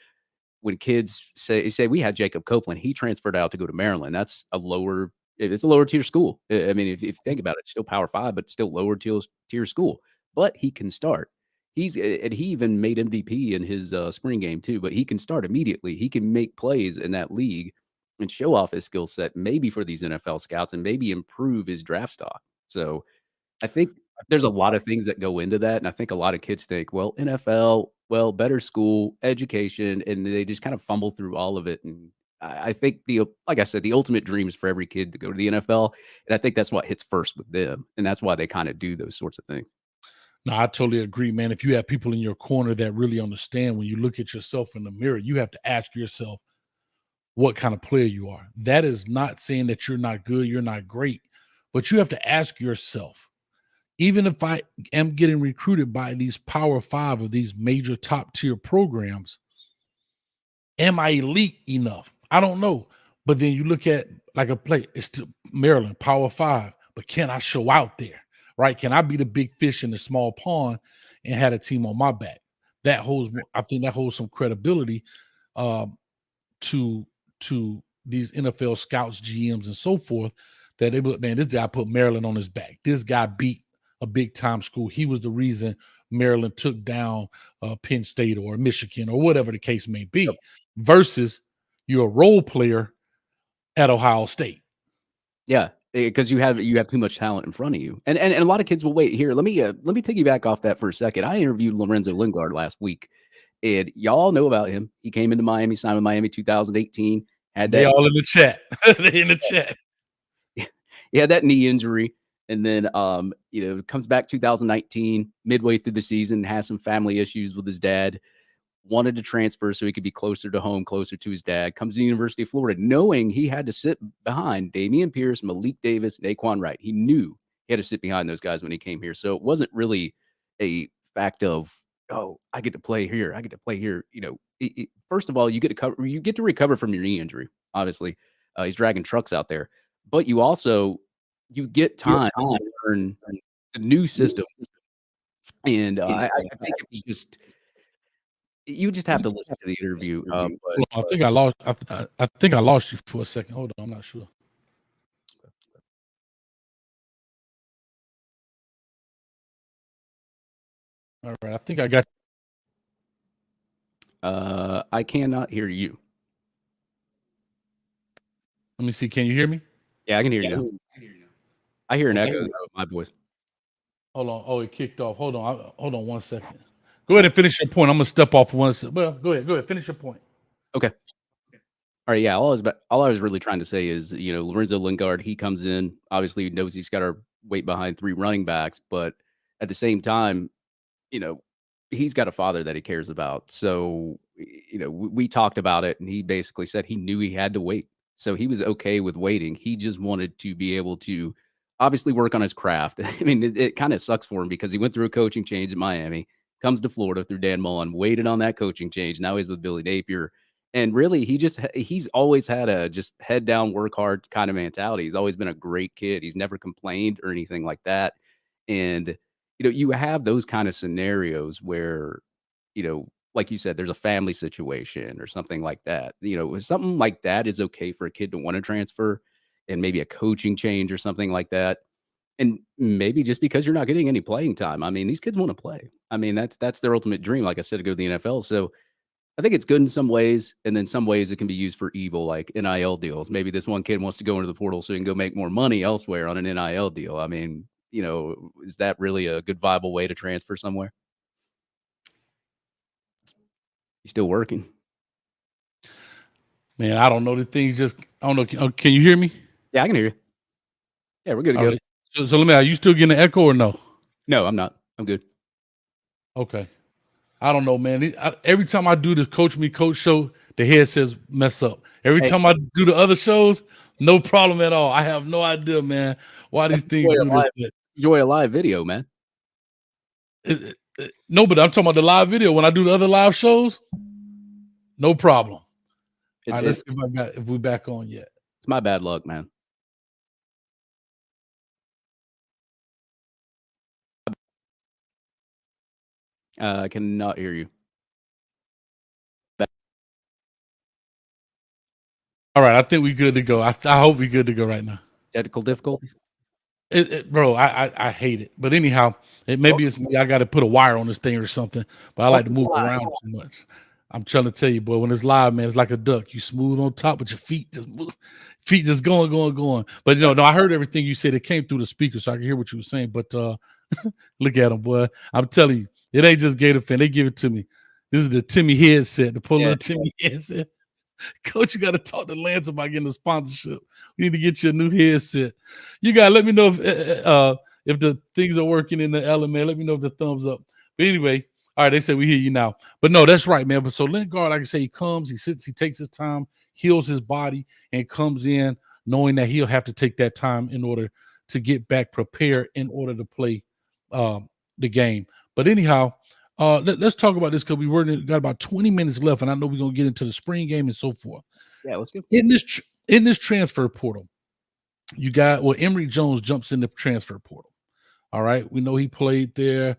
Speaker 3: when kids say we had Jacob Copeland, he transferred out to go to Maryland. It's a lower tier school. I mean, if you think about it, it's still Power 5, but it's still lower tier school. But he can start. And he even made MVP in his spring game too. But he can start immediately. He can make plays in that league and show off his skill set, maybe for these NFL scouts, and maybe improve his draft stock. So I think there's a lot of things that go into that, and I think a lot of kids think, well, NFL, well, better school, education, and they just kind of fumble through all of it. And I think like I said, the ultimate dream is for every kid to go to the NFL, and I think that's what hits first with them, and that's why they kind of do those sorts of things.
Speaker 2: No, I totally agree, man. If you have people in your corner that really understand when you look at yourself in the mirror, you have to ask yourself, what kind of player you are. That is not saying that you're not good, you're not great, but you have to ask yourself, even if I am getting recruited by these Power 5 or these major top tier programs, am I elite enough? I don't know. But then you look at like a play, it's still Maryland, Power 5, but can I show out there? Right? Can I be the big fish in the small pond and have a team on my back? That holds, I think that holds some credibility to these NFL scouts, GMs, and so forth, that they look, man, this guy put Maryland on his back. This guy beat a big time school. He was the reason Maryland took down Penn State or Michigan or whatever the case may be, versus you're a role player at Ohio State.
Speaker 3: Yeah, because you have too much talent in front of you, and a lot of kids will wait. Here, let me piggyback off that for a second. I interviewed Lorenzo Lingard last week, and y'all know about him. He came into Miami, signed with Miami 2018. Had that,
Speaker 2: they all in the chat. They in the chat.
Speaker 3: He had that knee injury, and then comes back 2019, midway through the season, has some family issues with his dad. Wanted to transfer so he could be closer to home, closer to his dad. Comes to the University of Florida, knowing he had to sit behind Dameon Pierce, Malik Davis, Naquan Wright. He knew he had to sit behind those guys when he came here. So it wasn't really a fact of, oh, I get to play here. I get to play here. First of all, you get to recover from your knee injury. Obviously, he's dragging trucks out there, but you get time to learn the new system. And I think it was just. You just have to listen to the interview.
Speaker 2: I think I lost. I think I lost you for a second. Hold on, I'm not sure. All right, I think I got.
Speaker 3: I cannot hear you.
Speaker 2: Let me see. Can you hear me?
Speaker 3: Yeah, I can hear you now. I hear an echo of my voice.
Speaker 2: Hold on. Oh, it kicked off. Hold on 1 second. Go ahead and finish your point. I'm gonna step off for 1 second. Well, go ahead. Finish your point.
Speaker 3: Okay. All right. Yeah. All I was really trying to say is, Lorenzo Lingard, he comes in, obviously knows he's got to wait behind 3 running backs, but at the same time, he's got a father that he cares about. So, we talked about it, and he basically said he knew he had to wait. So he was okay with waiting. He just wanted to be able to obviously work on his craft. I mean, it kind of sucks for him because he went through a coaching change at Miami, comes to Florida through Dan Mullen, waited on that coaching change. Now he's with Billy Napier. And really, he's always had a just head down, work hard kind of mentality. He's always been a great kid. He's never complained or anything like that. And, you have those kind of scenarios where, like you said, there's a family situation or something like that. Something like that is okay for a kid to want to transfer, and maybe a coaching change or something like that. And maybe just because you're not getting any playing time. I mean, these kids want to play. I mean, that's their ultimate dream, like I said, to go to the NFL. So I think it's good in some ways, and then some ways it can be used for evil, like NIL deals. Maybe this one kid wants to go into the portal so he can go make more money elsewhere on an NIL deal. I mean, is that really a good, viable way to transfer somewhere? You still working?
Speaker 2: Man, I don't know. The things just, I don't know. Can you hear me?
Speaker 3: Yeah, I can hear you. Yeah, we're good to go.
Speaker 2: Right. So let me, are you still getting an echo or no?
Speaker 3: No, I'm not. I'm good.
Speaker 2: Okay. I don't know, man. Every time I do the Coach Me Coach show, the headsets mess up. Every time I do the other shows, no problem at all. I have no idea, man, why these things do this.
Speaker 3: Enjoy a live video, man.
Speaker 2: No, but I'm talking about the live video. When I do the other live shows, no problem. All right, let's see if we're back on yet.
Speaker 3: It's my bad luck, man. I cannot hear you.
Speaker 2: All right, I think we're good to go. I hope we're good to go right now.
Speaker 3: Technical difficulties?
Speaker 2: Bro, I hate it. But anyhow, maybe it's me. I got to put a wire on this thing or something. But I like to move around too much. I'm trying to tell you, boy, when it's live, man, it's like a duck. You smooth on top, but your feet just move. Feet just going. But no, I heard everything you said. It came through the speaker, so I can hear what you were saying. But look at them, boy. I'm telling you, it ain't just Gator fan. They give it to me. This is the Timmy headset, the Polar Timmy headset. Coach, you got to talk to Lance about getting a sponsorship. We need to get you a new headset. You got to let me know if the things are working in the element. Let me know if the thumbs up. But anyway, All right, they say we hear you now. But no, that's right, man. But so Lingard, like I say, he comes, he sits, he takes his time, heals his body, and comes in knowing that he'll have to take that time in order to get back prepared in order to play the game. But anyhow, let's talk about this because got about 20 minutes left, and I know we're gonna get into the spring game and so forth.
Speaker 3: Yeah, let's go.
Speaker 2: In this transfer portal, you got Emory Jones jumps in the transfer portal. All right, we know he played there.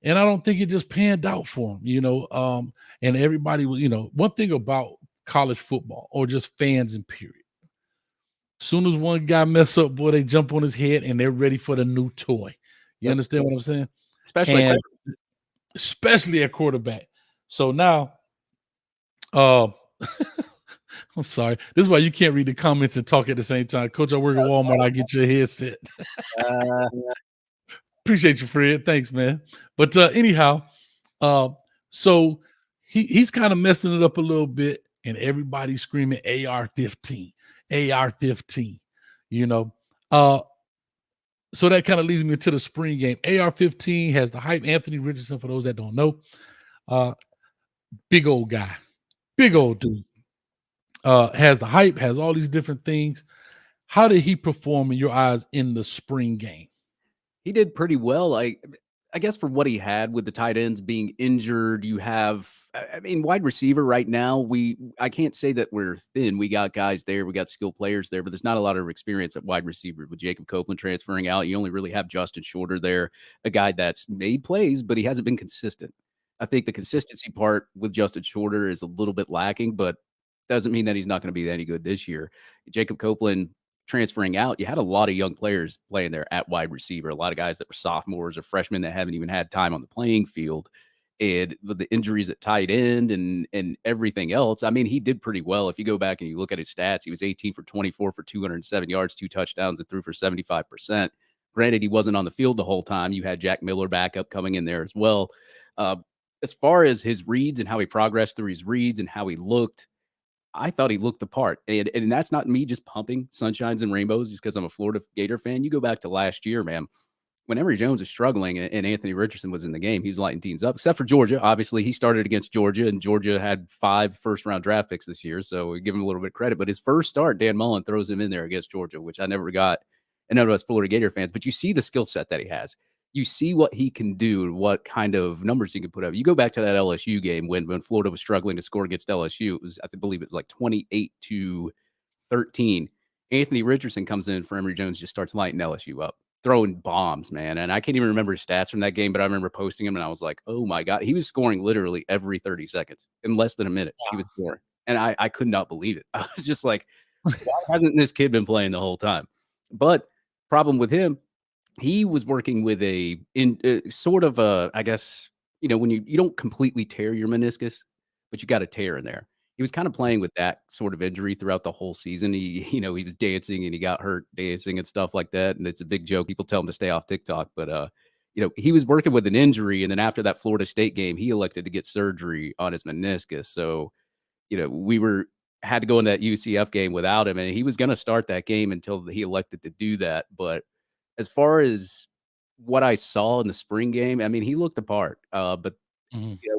Speaker 2: And I don't think it just panned out for him, and everybody was, one thing about college football or just fans in period. As soon as one guy mess up, boy, they jump on his head and they're ready for the new toy. You understand what I'm saying? Especially at quarterback. So now, I'm sorry. This is why you can't read the comments and talk at the same time. Coach, I work at Walmart. I get your headset. Appreciate you, Fred. Thanks, man. But anyhow, so he's kind of messing it up a little bit, and everybody's screaming AR-15, AR-15, so that kind of leads me to the spring game. AR-15 has the hype. Anthony Richardson, for those that don't know, big old guy, big old dude, has the hype, has all these different things. How did he perform in your eyes in the spring game?
Speaker 3: He did pretty well. I guess for what he had with the tight ends being injured, you have, wide receiver right now, I can't say that we're thin. We got guys there. We got skilled players there, but there's not a lot of experience at wide receiver with Jacob Copeland transferring out. You only really have Justin Shorter there, a guy that's made plays, but he hasn't been consistent. I think the consistency part with Justin Shorter is a little bit lacking, but doesn't mean that he's not going to be any good this year. Jacob Copeland transferring out, you had a lot of young players playing there at wide receiver, a lot of guys that were sophomores or freshmen that haven't even had time on the playing field. And with the injuries at tight end and everything else, he did pretty well. If you go back and you look at his stats, he was 18 for 24 for 207 yards, 2 touchdowns, and threw for 75%. Granted, he wasn't on the field the whole time. You had Jack Miller backup coming in there as well. As far as his reads and how he progressed through his reads and how he looked, I thought he looked the part. And that's not me just pumping sunshines and rainbows just because I'm a Florida Gator fan. You go back to last year, man, when Emory Jones was struggling and Anthony Richardson was in the game, he was lighting teams up, except for Georgia. Obviously, he started against Georgia, and Georgia had 5 first-round draft picks this year, so we give him a little bit of credit. But his first start, Dan Mullen throws him in there against Georgia, which I never got. And none of us Florida Gator fans, but you see the skill set that he has. You see what he can do and what kind of numbers he can put up. You go back to that LSU game when Florida was struggling to score against LSU. It was, I believe it was like 28-13. Anthony Richardson comes in for Emory Jones, just starts lighting LSU up, throwing bombs, man. And I can't even remember his stats from that game, but I remember posting him and I was like, oh my God. He was scoring literally every 30 seconds in less than a minute. Wow. He was scoring. And I could not believe it. I was just like, why hasn't this kid been playing the whole time? But problem with him, he was working with I guess, when you don't completely tear your meniscus, but you got a tear in there. He was kind of playing with that sort of injury throughout the whole season. He was dancing and he got hurt dancing and stuff like that. And it's a big joke. People tell him to stay off TikTok, but he was working with an injury. And then after that Florida State game, he elected to get surgery on his meniscus. So, had to go in that UCF game without him, and he was going to start that game until he elected to do that. But as far as what I saw in the spring game, he looked the part. But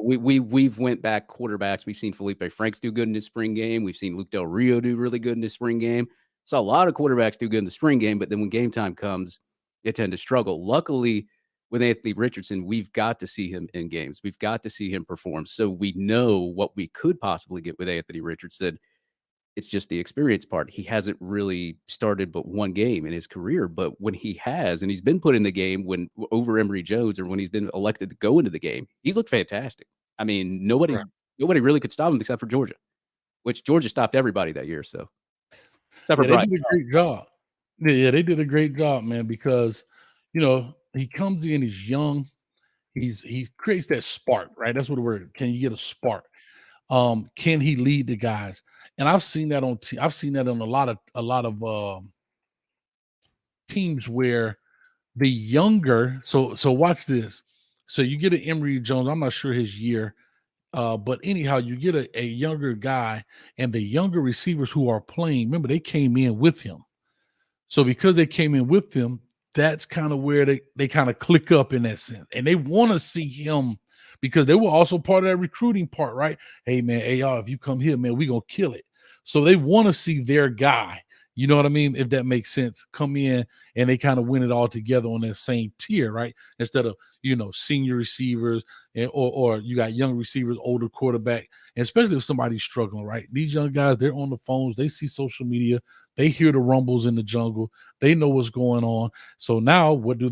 Speaker 3: we've went back quarterbacks. We've seen Felipe Franks do good in his spring game. We've seen Luke Del Rio do really good in his spring game. Saw a lot of quarterbacks do good in the spring game, but then when game time comes, they tend to struggle. Luckily, with Anthony Richardson, we've got to see him in games. We've got to see him perform. So we know what we could possibly get with Anthony Richardson. It's just the experience part. He hasn't really started but one game in his career, but when he has, and he's been put in the game over Emory Jones or when he's been elected to go into the game, he's looked fantastic. Nobody really could stop him except for Georgia, which Georgia stopped everybody that year. So except for
Speaker 2: Bryce. They did a great job. Yeah, they did a great job, man, because, he comes in, he's young. He creates that spark, right? That's what the word. Can you get a spark? Can he lead the guys? And I've seen that on a lot of teams where the younger. So watch this. So you get an Emory Jones. I'm not sure his year, but anyhow, you get a younger guy, and the younger receivers who are playing. Remember, they came in with him. So because they came in with him, that's kind of where they kind of click up in that sense, and they want to see him because they were also part of that recruiting part, right? Hey, man, AR, if you come here, man, we're going to kill it. So they want to see their guy, you know what I mean? If that makes sense, come in and they kind of win it all together on that same tier, right? Instead of, senior receivers or you got young receivers, older quarterback, and especially if somebody's struggling, right? These young guys, they're on the phones, they see social media, they hear the rumbles in the jungle, they know what's going on. So now what do?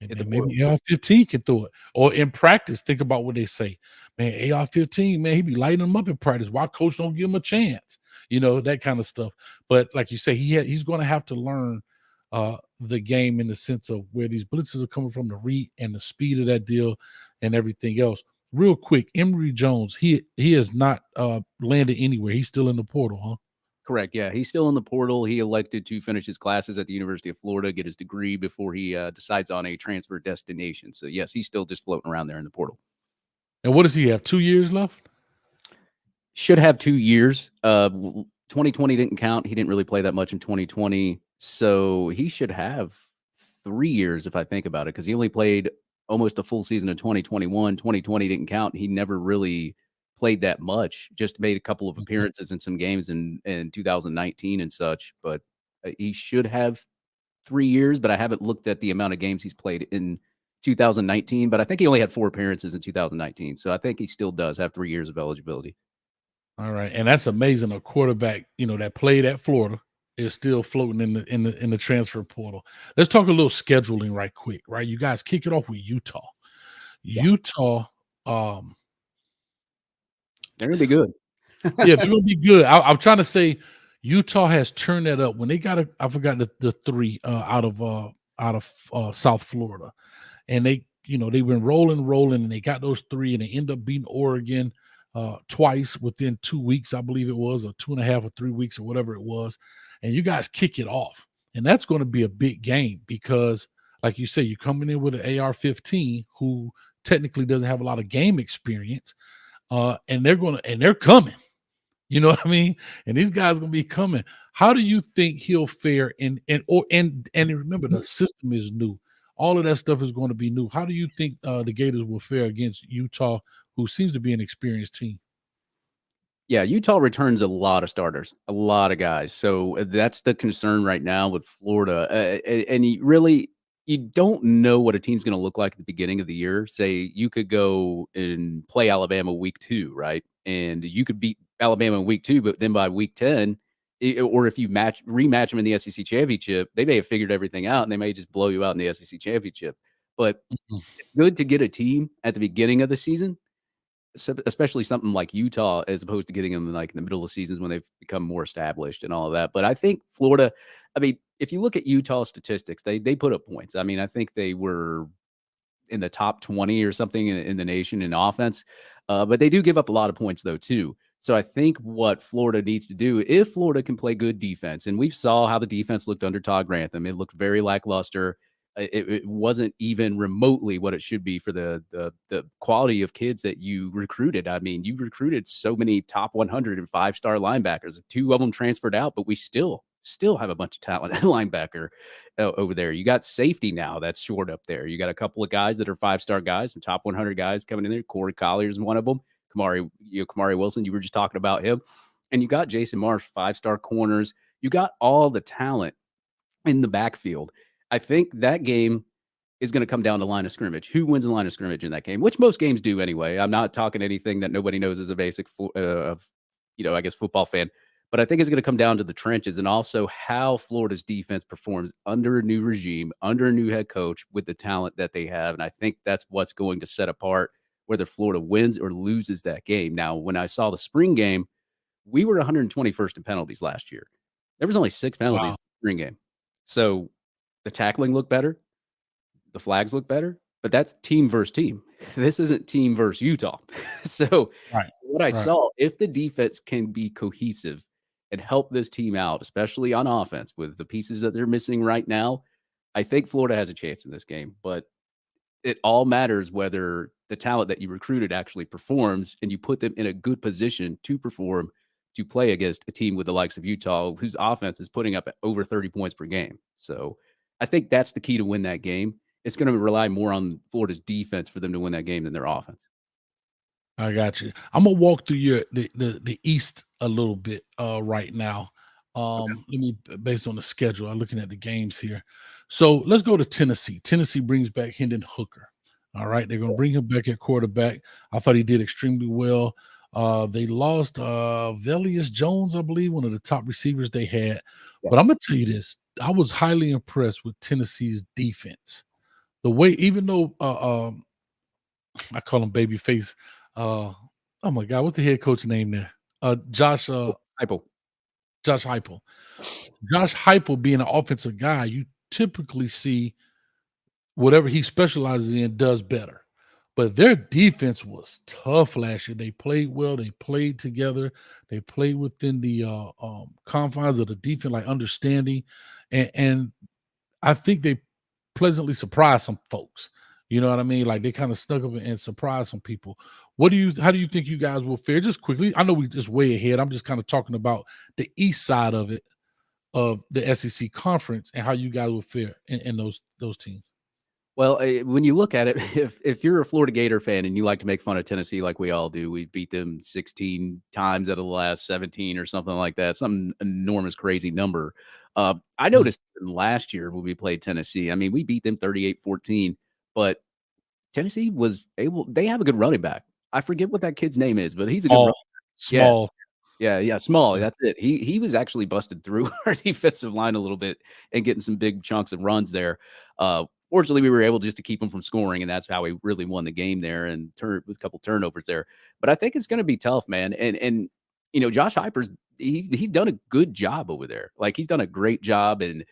Speaker 2: And
Speaker 3: Hit the
Speaker 2: then
Speaker 3: portal.
Speaker 2: maybe AR-15 can throw it. Or in practice, think about what they say. Man, AR-15, man, he be lighting them up in practice. Why coach don't give him a chance? That kind of stuff. But like you say, he's going to have to learn the game in the sense of where these blitzes are coming from, the read and the speed of that deal and everything else. Real quick, Emory Jones, he has not landed anywhere. He's still in the portal, huh?
Speaker 3: Correct. Yeah, he's still in the portal. He elected to finish his classes at the University of Florida, get his degree before he decides on a transfer destination. So, yes, he's still just floating around there in the portal.
Speaker 2: And what does he have? 2 years left?
Speaker 3: Should have 2 years. 2020 didn't count. He didn't really play that much in 2020. So he should have 3 years if I think about it, because he only played almost a full season in 2021. 2020 didn't count. He never really played that much, just made a couple of appearances in some games in 2019 and such. But he should have 3 years, but I haven't looked at the amount of games he's played in 2019. But I think he only had 4 appearances in 2019. So I think he still does have 3 years of eligibility.
Speaker 2: All right, and that's amazing. A quarterback, that played at Florida is still floating in the transfer portal. Let's talk a little scheduling right quick, right? You guys kick it off with Utah.
Speaker 3: Yeah.
Speaker 2: Utah,
Speaker 3: they're gonna be good.
Speaker 2: yeah, they're gonna be good. I'm trying to say Utah has turned that up when they got I forgot the 3 out of South Florida, and they've been rolling, and they got those 3, and they end up beating Oregon twice within 2 weeks, I believe it was, or 2.5 or 3 weeks or whatever it was. And you guys kick it off. And that's going to be a big game because, like you say, you're coming in with an AR-15 who technically doesn't have a lot of game experience. And they're coming. You know what I mean? And these guys are going to be coming. How do you think he'll fare and remember, the system is new. All of that stuff is going to be new. How do you think the Gators will fare against Utah, who seems to be an experienced team?
Speaker 3: Yeah, Utah returns a lot of starters, a lot of guys. So that's the concern right now with Florida. And you don't know what a team's going to look like at the beginning of the year. Say you could go and play Alabama week 2, right? And you could beat Alabama in week 2, but then by week 10, or if you rematch them in the SEC championship, they may have figured everything out and they may just blow you out in the SEC championship. But it's good to get a team at the beginning of the season, especially something like Utah, as opposed to getting them like in the middle of seasons when they've become more established and all of that. But I think Florida, if you look at Utah statistics, they put up points. I think they were in the top 20 or something in the nation in offense. But they do give up a lot of points though, too. So I think what Florida needs to do, if Florida can play good defense, and we saw how the defense looked under Todd Grantham, it looked very lackluster. It wasn't even remotely what it should be for the quality of kids that you recruited. You recruited so many top 100 and 5-star linebackers. 2 of them transferred out, but we still have a bunch of talent at linebacker over there. You got safety now that's short up there. You got a couple of guys that are 5-star guys, some top 100 guys coming in there. Corey Collier is one of them. Kamari Wilson, you were just talking about him. And you got Jason Marsh, 5-star corners. You got all the talent in the backfield. I think that game is going to come down to line of scrimmage. Who wins the line of scrimmage in that game? Which most games do anyway. I'm not talking anything that nobody knows as a basic, football fan. But I think it's going to come down to the trenches and also how Florida's defense performs under a new regime, under a new head coach with the talent that they have. And I think that's what's going to set apart whether Florida wins or loses that game. Now, when I saw the spring game, we were 121st in penalties last year. There was only 6 penalties in the spring game. So the tackling looked better. The flags look better. But that's team versus team. This isn't team versus Utah. So what I saw, if the defense can be cohesive and help this team out, especially on offense with the pieces that they're missing right now, I think Florida has a chance in this game. But it all matters whether the talent that you recruited actually performs and you put them in a good position to perform, to play against a team with the likes of Utah, whose offense is putting up over 30 points per game. So I think that's the key to win that game, it's going to rely more on Florida's defense for them to win that game than their offense.
Speaker 2: I got you. I'm gonna walk through the East a little bit right now. Let me based on the schedule. I'm looking at the games here. So let's go to Tennessee. Tennessee brings back Hendon Hooker. All right, they're gonna bring him back at quarterback. I thought he did extremely well. They lost Velius Jones, I believe, one of the top receivers they had.
Speaker 3: Yeah.
Speaker 2: But I'm gonna tell you this: I was highly impressed with Tennessee's defense. The way, even though I call him Babyface. Oh my God, what's the head coach name there? Josh
Speaker 3: Heupel.
Speaker 2: Josh Heupel. Josh Heupel being an offensive guy, you typically see whatever he specializes in does better. But their defense was tough last year. They played well. They played together. They played within the confines of the defense, like understanding. And I think they pleasantly surprised some folks. You know what I mean? Like they kind of snuck up and surprised some people. How do you think you guys will fare? Just quickly, I know we just way ahead. I'm just kind of talking about the east side of it, of the SEC conference, and how you guys will fare in those teams.
Speaker 3: Well, when you look at it, if you're a Florida Gator fan and you like to make fun of Tennessee like we all do, we beat them 16 times out of the last 17 or something like that, some enormous, crazy number. I noticed last year when we played Tennessee, I mean, we beat them 38-14, but Tennessee was able – they have a good running back. I forget what that kid's name is, but he's a good running back.
Speaker 2: Small.
Speaker 3: Yeah, Small. That's it. He was actually busted through our defensive line a little bit and getting some big chunks of runs there. Fortunately, we were able just to keep him from scoring, and that's how we really won the game there and with a couple turnovers there. But I think it's going to be tough, man. And you know, Josh Heupel's he's done a good job over there. Like he's done a great job in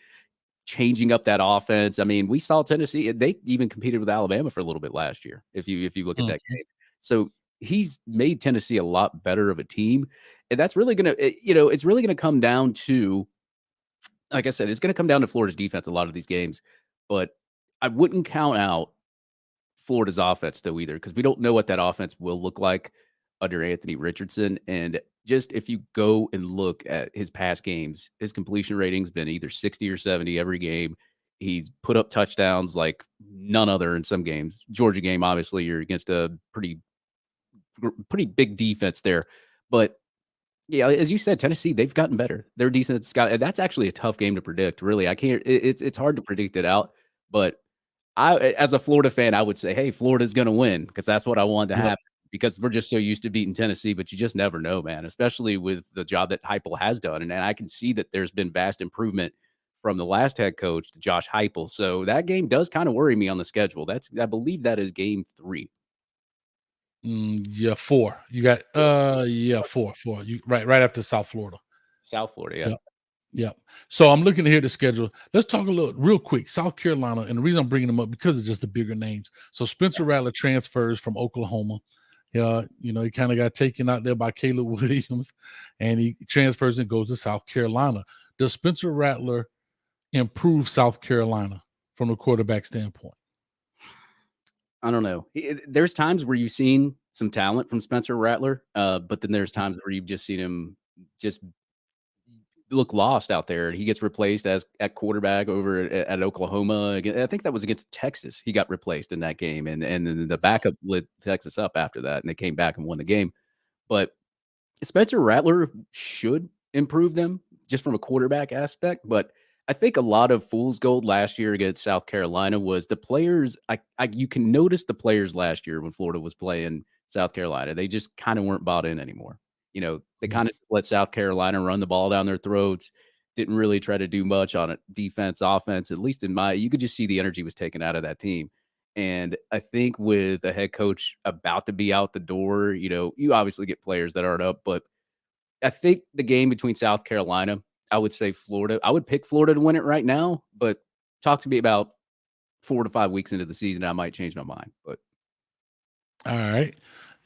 Speaker 3: changing up that offense. I mean, we saw Tennessee; they even competed with Alabama for a little bit last year. If you look at that game, so he's made Tennessee a lot better of a team, and that's really going to it's really going to come down to, like I said, it's going to come down to Florida's defense a lot of these games, but I wouldn't count out Florida's offense though either, because we don't know what that offense will look like under Anthony Richardson. And just if you go and look at his past games, his completion rating's been either 60 or 70 every game. He's put up touchdowns like none other in some games. Georgia game, obviously, you're against a pretty big defense there. But yeah, as you said, Tennessee, they've gotten better. Their defense that's actually a tough game to predict. Really, I can't. It's hard to predict it out. But as a Florida fan, I would say, hey, Florida's going to win because that's what I want to happen. Because we're just so used to beating Tennessee, but you just never know, man. Especially with the job that Heupel has done, and I can see that there's been vast improvement from the last head coach to Josh Heupel. So that game does kind of worry me on the schedule. I believe that is game 3.
Speaker 2: Yeah, 4. You got 4. You right after South Florida.
Speaker 3: South Florida, yeah.
Speaker 2: Yep. So I'm looking here at the schedule. Let's talk a little real quick. South Carolina, and the reason I'm bringing them up because of just the bigger names. So Spencer Rattler transfers from Oklahoma. He kind of got taken out there by Caleb Williams, and he transfers and goes to South Carolina. Does Spencer Rattler improve South Carolina from a quarterback standpoint?
Speaker 3: I don't know. There's times where you've seen some talent from Spencer Rattler, but then there's times where you've just seen him just look lost out there. He gets replaced at quarterback over at Oklahoma. I think that was against Texas. He got replaced in that game, and then the backup lit Texas up after that, and they came back and won the game. But Spencer Rattler should improve them just from a quarterback aspect. But I think a lot of fool's gold last year against South Carolina was the players. You can notice the players last year when Florida was playing South Carolina. They just kind of weren't bought in anymore. They kind of let South Carolina run the ball down their throats, didn't really try to do much on it, defense, offense, at least you could just see the energy was taken out of that team. And I think with a head coach about to be out the door, you obviously get players that aren't up, but I think the game between South Carolina, I would say Florida. I would pick Florida to win it right now, but talk to me about 4 to 5 weeks into the season, I might change my mind. But
Speaker 2: all right.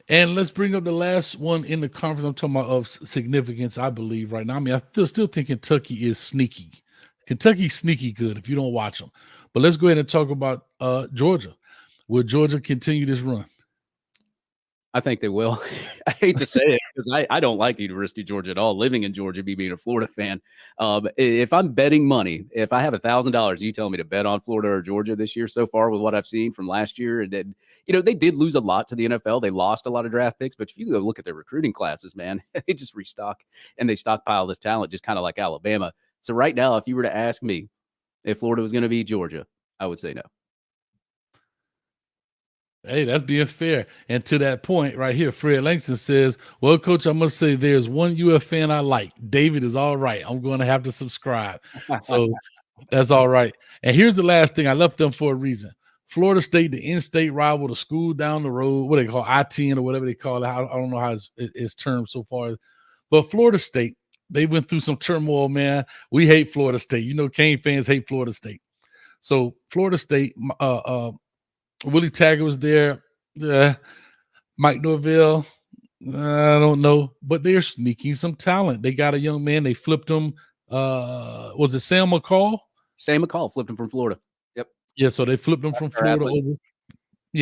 Speaker 2: And let's bring up the last one in the conference. I'm talking about of significance, I believe, right now. I mean, I still think Kentucky is sneaky. Kentucky's sneaky good if you don't watch them. But let's go ahead and talk about Georgia. Will Georgia continue this run?
Speaker 3: I think they will. I hate to say it because I don't like the University of Georgia at all. Living in Georgia, me being a Florida fan, if I'm betting money, if I have $1,000, you tell me to bet on Florida or Georgia this year so far with what I've seen from last year, and then they did lose a lot to the NFL. They lost a lot of draft picks, but if you go look at their recruiting classes, man, they just restock and they stockpile this talent, just kind of like Alabama. So right now, if you were to ask me if Florida was going to beat Georgia, I would say no.
Speaker 2: Hey, that's being fair. And to that point right here, Fred Langston says, well, Coach, I must say there's one UF fan I like. David is all right. I'm going to have to subscribe. So that's all right. And here's the last thing. I left them for a reason. Florida State, the in-state rival, the school down the road, what they call I-10 or whatever they call it. I don't know how it's termed so far. But Florida State, they went through some turmoil, man. We hate Florida State. Cane fans hate Florida State. So Florida State, Willie Taggart was there. Mike Norvell, I don't know, but they're sneaking some talent. They got a young man. They flipped him. Was it Sam McCall?
Speaker 3: Sam McCall flipped him from Florida. Yep.
Speaker 2: Yeah, so they flipped him from Florida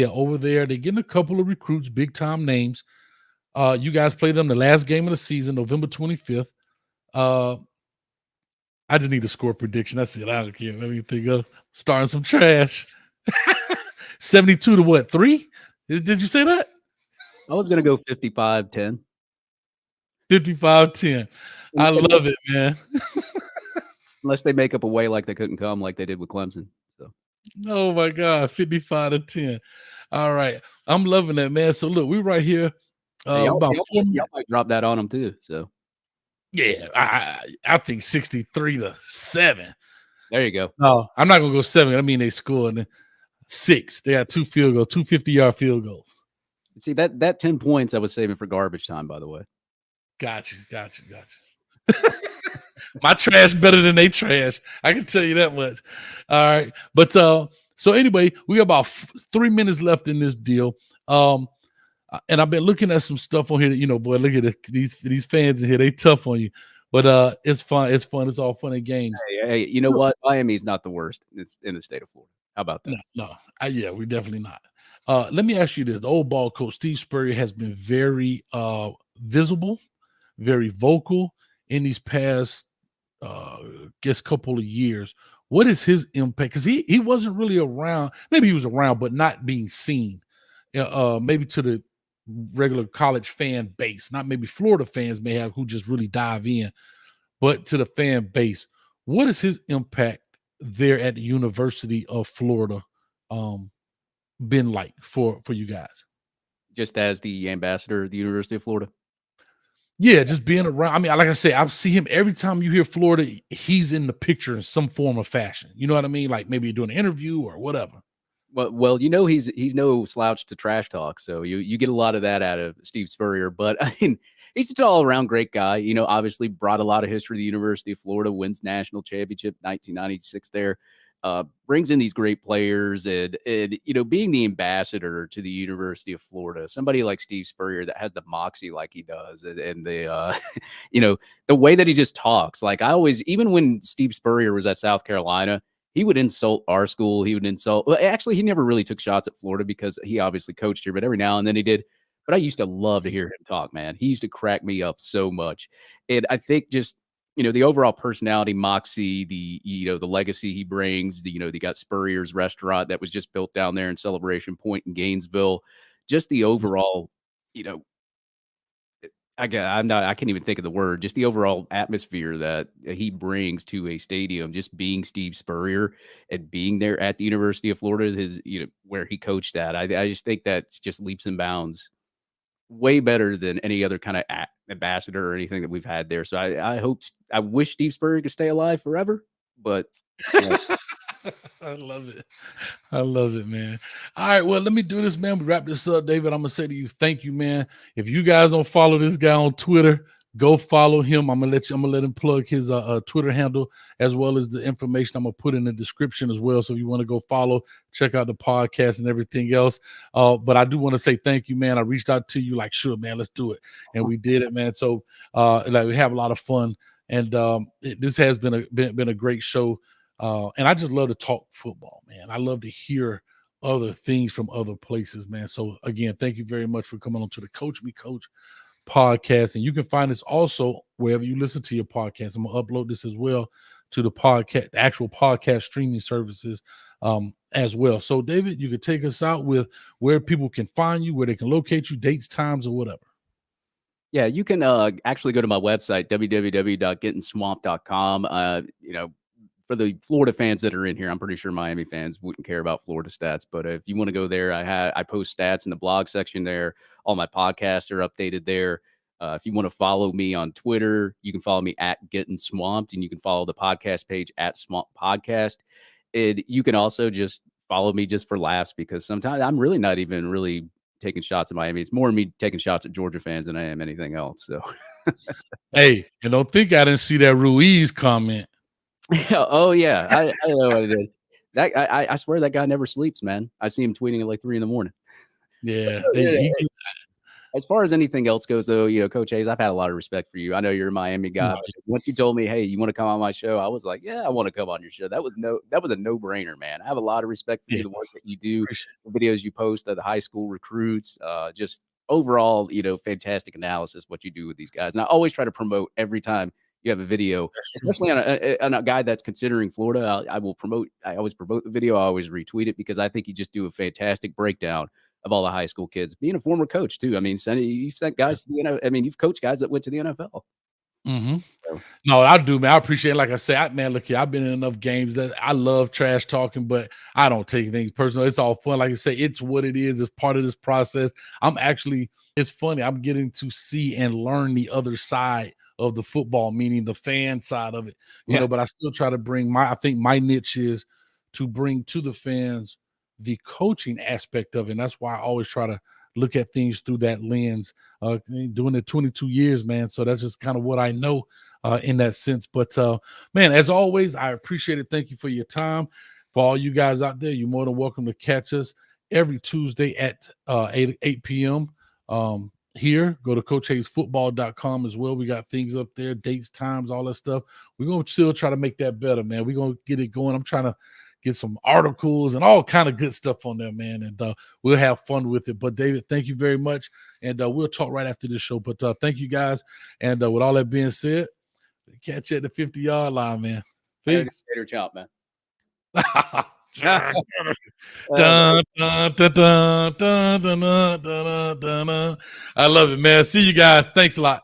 Speaker 2: over there. They're getting a couple of recruits, big time names. You guys played them the last game of the season, November 25th. I just need a score prediction. That's it. I don't care anything else. Starting some trash. 72 to what? 3? Did you say that?
Speaker 3: I was going to go 55-10.
Speaker 2: 55-10. I love it, man.
Speaker 3: Unless they make up a way like they couldn't come like they did with Clemson. So.
Speaker 2: Oh, my God. 55-10. All right. I'm loving that, man. So, look, we're right here.
Speaker 3: Y'all might drop that on them, too. So,
Speaker 2: yeah, I think 63-7.
Speaker 3: There you go.
Speaker 2: No, I'm not going to go 7. I mean, they scored 6. They got 2 field goals, 2 50-yard field goals.
Speaker 3: See, that 10 points I was saving for garbage time, by the way.
Speaker 2: Gotcha. My trash better than they trash. I can tell you that much. All right. But so anyway, we got about 3 minutes left in this deal. And I've been looking at some stuff on here. Boy, look at these fans in here. They tough on you. But it's fun. It's fun. It's all fun and games.
Speaker 3: Hey, you know what? Miami's not the worst. It's in the state of Florida. How about that?
Speaker 2: No. Yeah, we're definitely not. Let me ask you this. The old ball coach, Steve Spurrier, has been very visible, very vocal in these past, couple of years. What is his impact? Because he wasn't really around. Maybe he was around, but not being seen. Maybe to the regular college fan base, not maybe Florida fans may have who just really dive in, but to the fan base. What is his impact there at the University of Florida been like for you guys?
Speaker 3: Just as the ambassador of the University of Florida?
Speaker 2: Yeah, just being around. I mean, like I say, I see him every time you hear Florida, he's in the picture in some form or fashion. You know what I mean? Like maybe doing an interview or whatever.
Speaker 3: Well, he's no slouch to trash talk, so you get a lot of that out of Steve Spurrier. But I mean, he's just an all-around great guy. Obviously brought a lot of history to the University of Florida, wins national championship 1996 there, brings in these great players, and being the ambassador to the University of Florida, somebody like Steve Spurrier that has the moxie like he does, and the the way that he just talks. Like even when Steve Spurrier was at South Carolina, he would insult our school. He would insult. Well, actually, he never really took shots at Florida because he obviously coached here, but every now and then he did. But I used to love to hear him talk, man. He used to crack me up so much. And I think just, the overall personality, moxie, the legacy he brings, they got Spurrier's restaurant that was just built down there in Celebration Point in Gainesville. Just the overall, I can't even think of the word, just the overall atmosphere that he brings to a stadium, just being Steve Spurrier and being there at the University of Florida, where he coached at. I just think that's just leaps and bounds way better than any other kind of ambassador or anything that we've had there. So I wish Steve Spurrier could stay alive forever, but
Speaker 2: I love it, man. All right, well, let me do this, man. We wrap this up, David. I'm gonna say to you, thank you, man. If you guys don't follow this guy on Twitter, go follow him. I'm gonna let him plug his Twitter handle as well as the information I'm gonna put in the description as well. So if you want to go follow, check out the podcast and everything else. But I do want to say thank you, man. I reached out to you like, sure, man, let's do it, and we did it, man. So we have a lot of fun, and this has been a great show. And I just love to talk football, man. I love to hear other things from other places, man. So again, thank you very much for coming on to the Coach Me Coach podcast. And you can find this also wherever you listen to your podcast. I'm gonna upload this as well to the podcast, the actual podcast streaming services as well. So David, you could take us out with where people can find you, where they can locate you, dates, times, or whatever.
Speaker 3: Yeah, you can actually go to my website, www.gettinswammped.com. For the Florida fans that are in here, I'm pretty sure Miami fans wouldn't care about Florida stats. But if you want to go there, I post stats in the blog section there. All my podcasts are updated there. If you want to follow me on Twitter, you can follow me at Gettin Swamped, and you can follow the podcast page at Swamp Podcast. And you can also just follow me just for laughs, because sometimes I'm really not even really taking shots at Miami. It's more me taking shots at Georgia fans than I am anything else. So,
Speaker 2: hey, and don't think I didn't see that Ruiz comment.
Speaker 3: Oh yeah, I know what it is. That I swear that guy never sleeps, man. I see him tweeting at like 3 a.m.
Speaker 2: Yeah.
Speaker 3: As far as anything else goes, though, Coach Hayes, I've had a lot of respect for you. I know you're a Miami guy. But once you told me, hey, you want to come on my show, I was like, yeah, I want to come on your show. That was a no-brainer, man. I have a lot of respect for you, the work that you do, the videos you post of the high school recruits, just overall, fantastic analysis, what you do with these guys. And I always try to promote every time you have a video, especially on a guy that's considering Florida. I always promote the video. I always retweet it, because I think you just do a fantastic breakdown of all the high school kids. Being a former coach too, I mean, you've sent guys to the NFL. I mean, you've coached guys that went to the NFL.
Speaker 2: Mm-hmm. So. No, I do, man. I appreciate it. Like I say, man, look here, I've been in enough games that I love trash talking, but I don't take things personal. It's all fun. Like I say, it's what it is. It's part of this process. It's funny. I'm getting to see and learn the other side of the football, meaning the fan side of it, you know, but I still try to bring I think my niche is to bring to the fans the coaching aspect of it. And that's why I always try to look at things through that lens, doing it 22 years, man. So that's just kind of what I know in that sense. But man, as always, I appreciate it. Thank you for your time. For all you guys out there, you're more than welcome to catch us every Tuesday at 8 p.m. Here. Go to CoachHayesFootball.com as well. We got things up there, dates, times, all that stuff. We're going to still try to make that better, man. We're going to get it going. I'm trying to get some articles and all kind of good stuff on there, man. And we'll have fun with it. But David, thank you very much. And we'll talk right after this show. But thank you guys. And with all that being said, catch you at the 50-yard line, man. Peace.
Speaker 3: Later, chop, man.
Speaker 2: Dun, dun, dun, dun, dun, dun, dun, dun, dun. I love it, man. See you guys. Thanks a lot.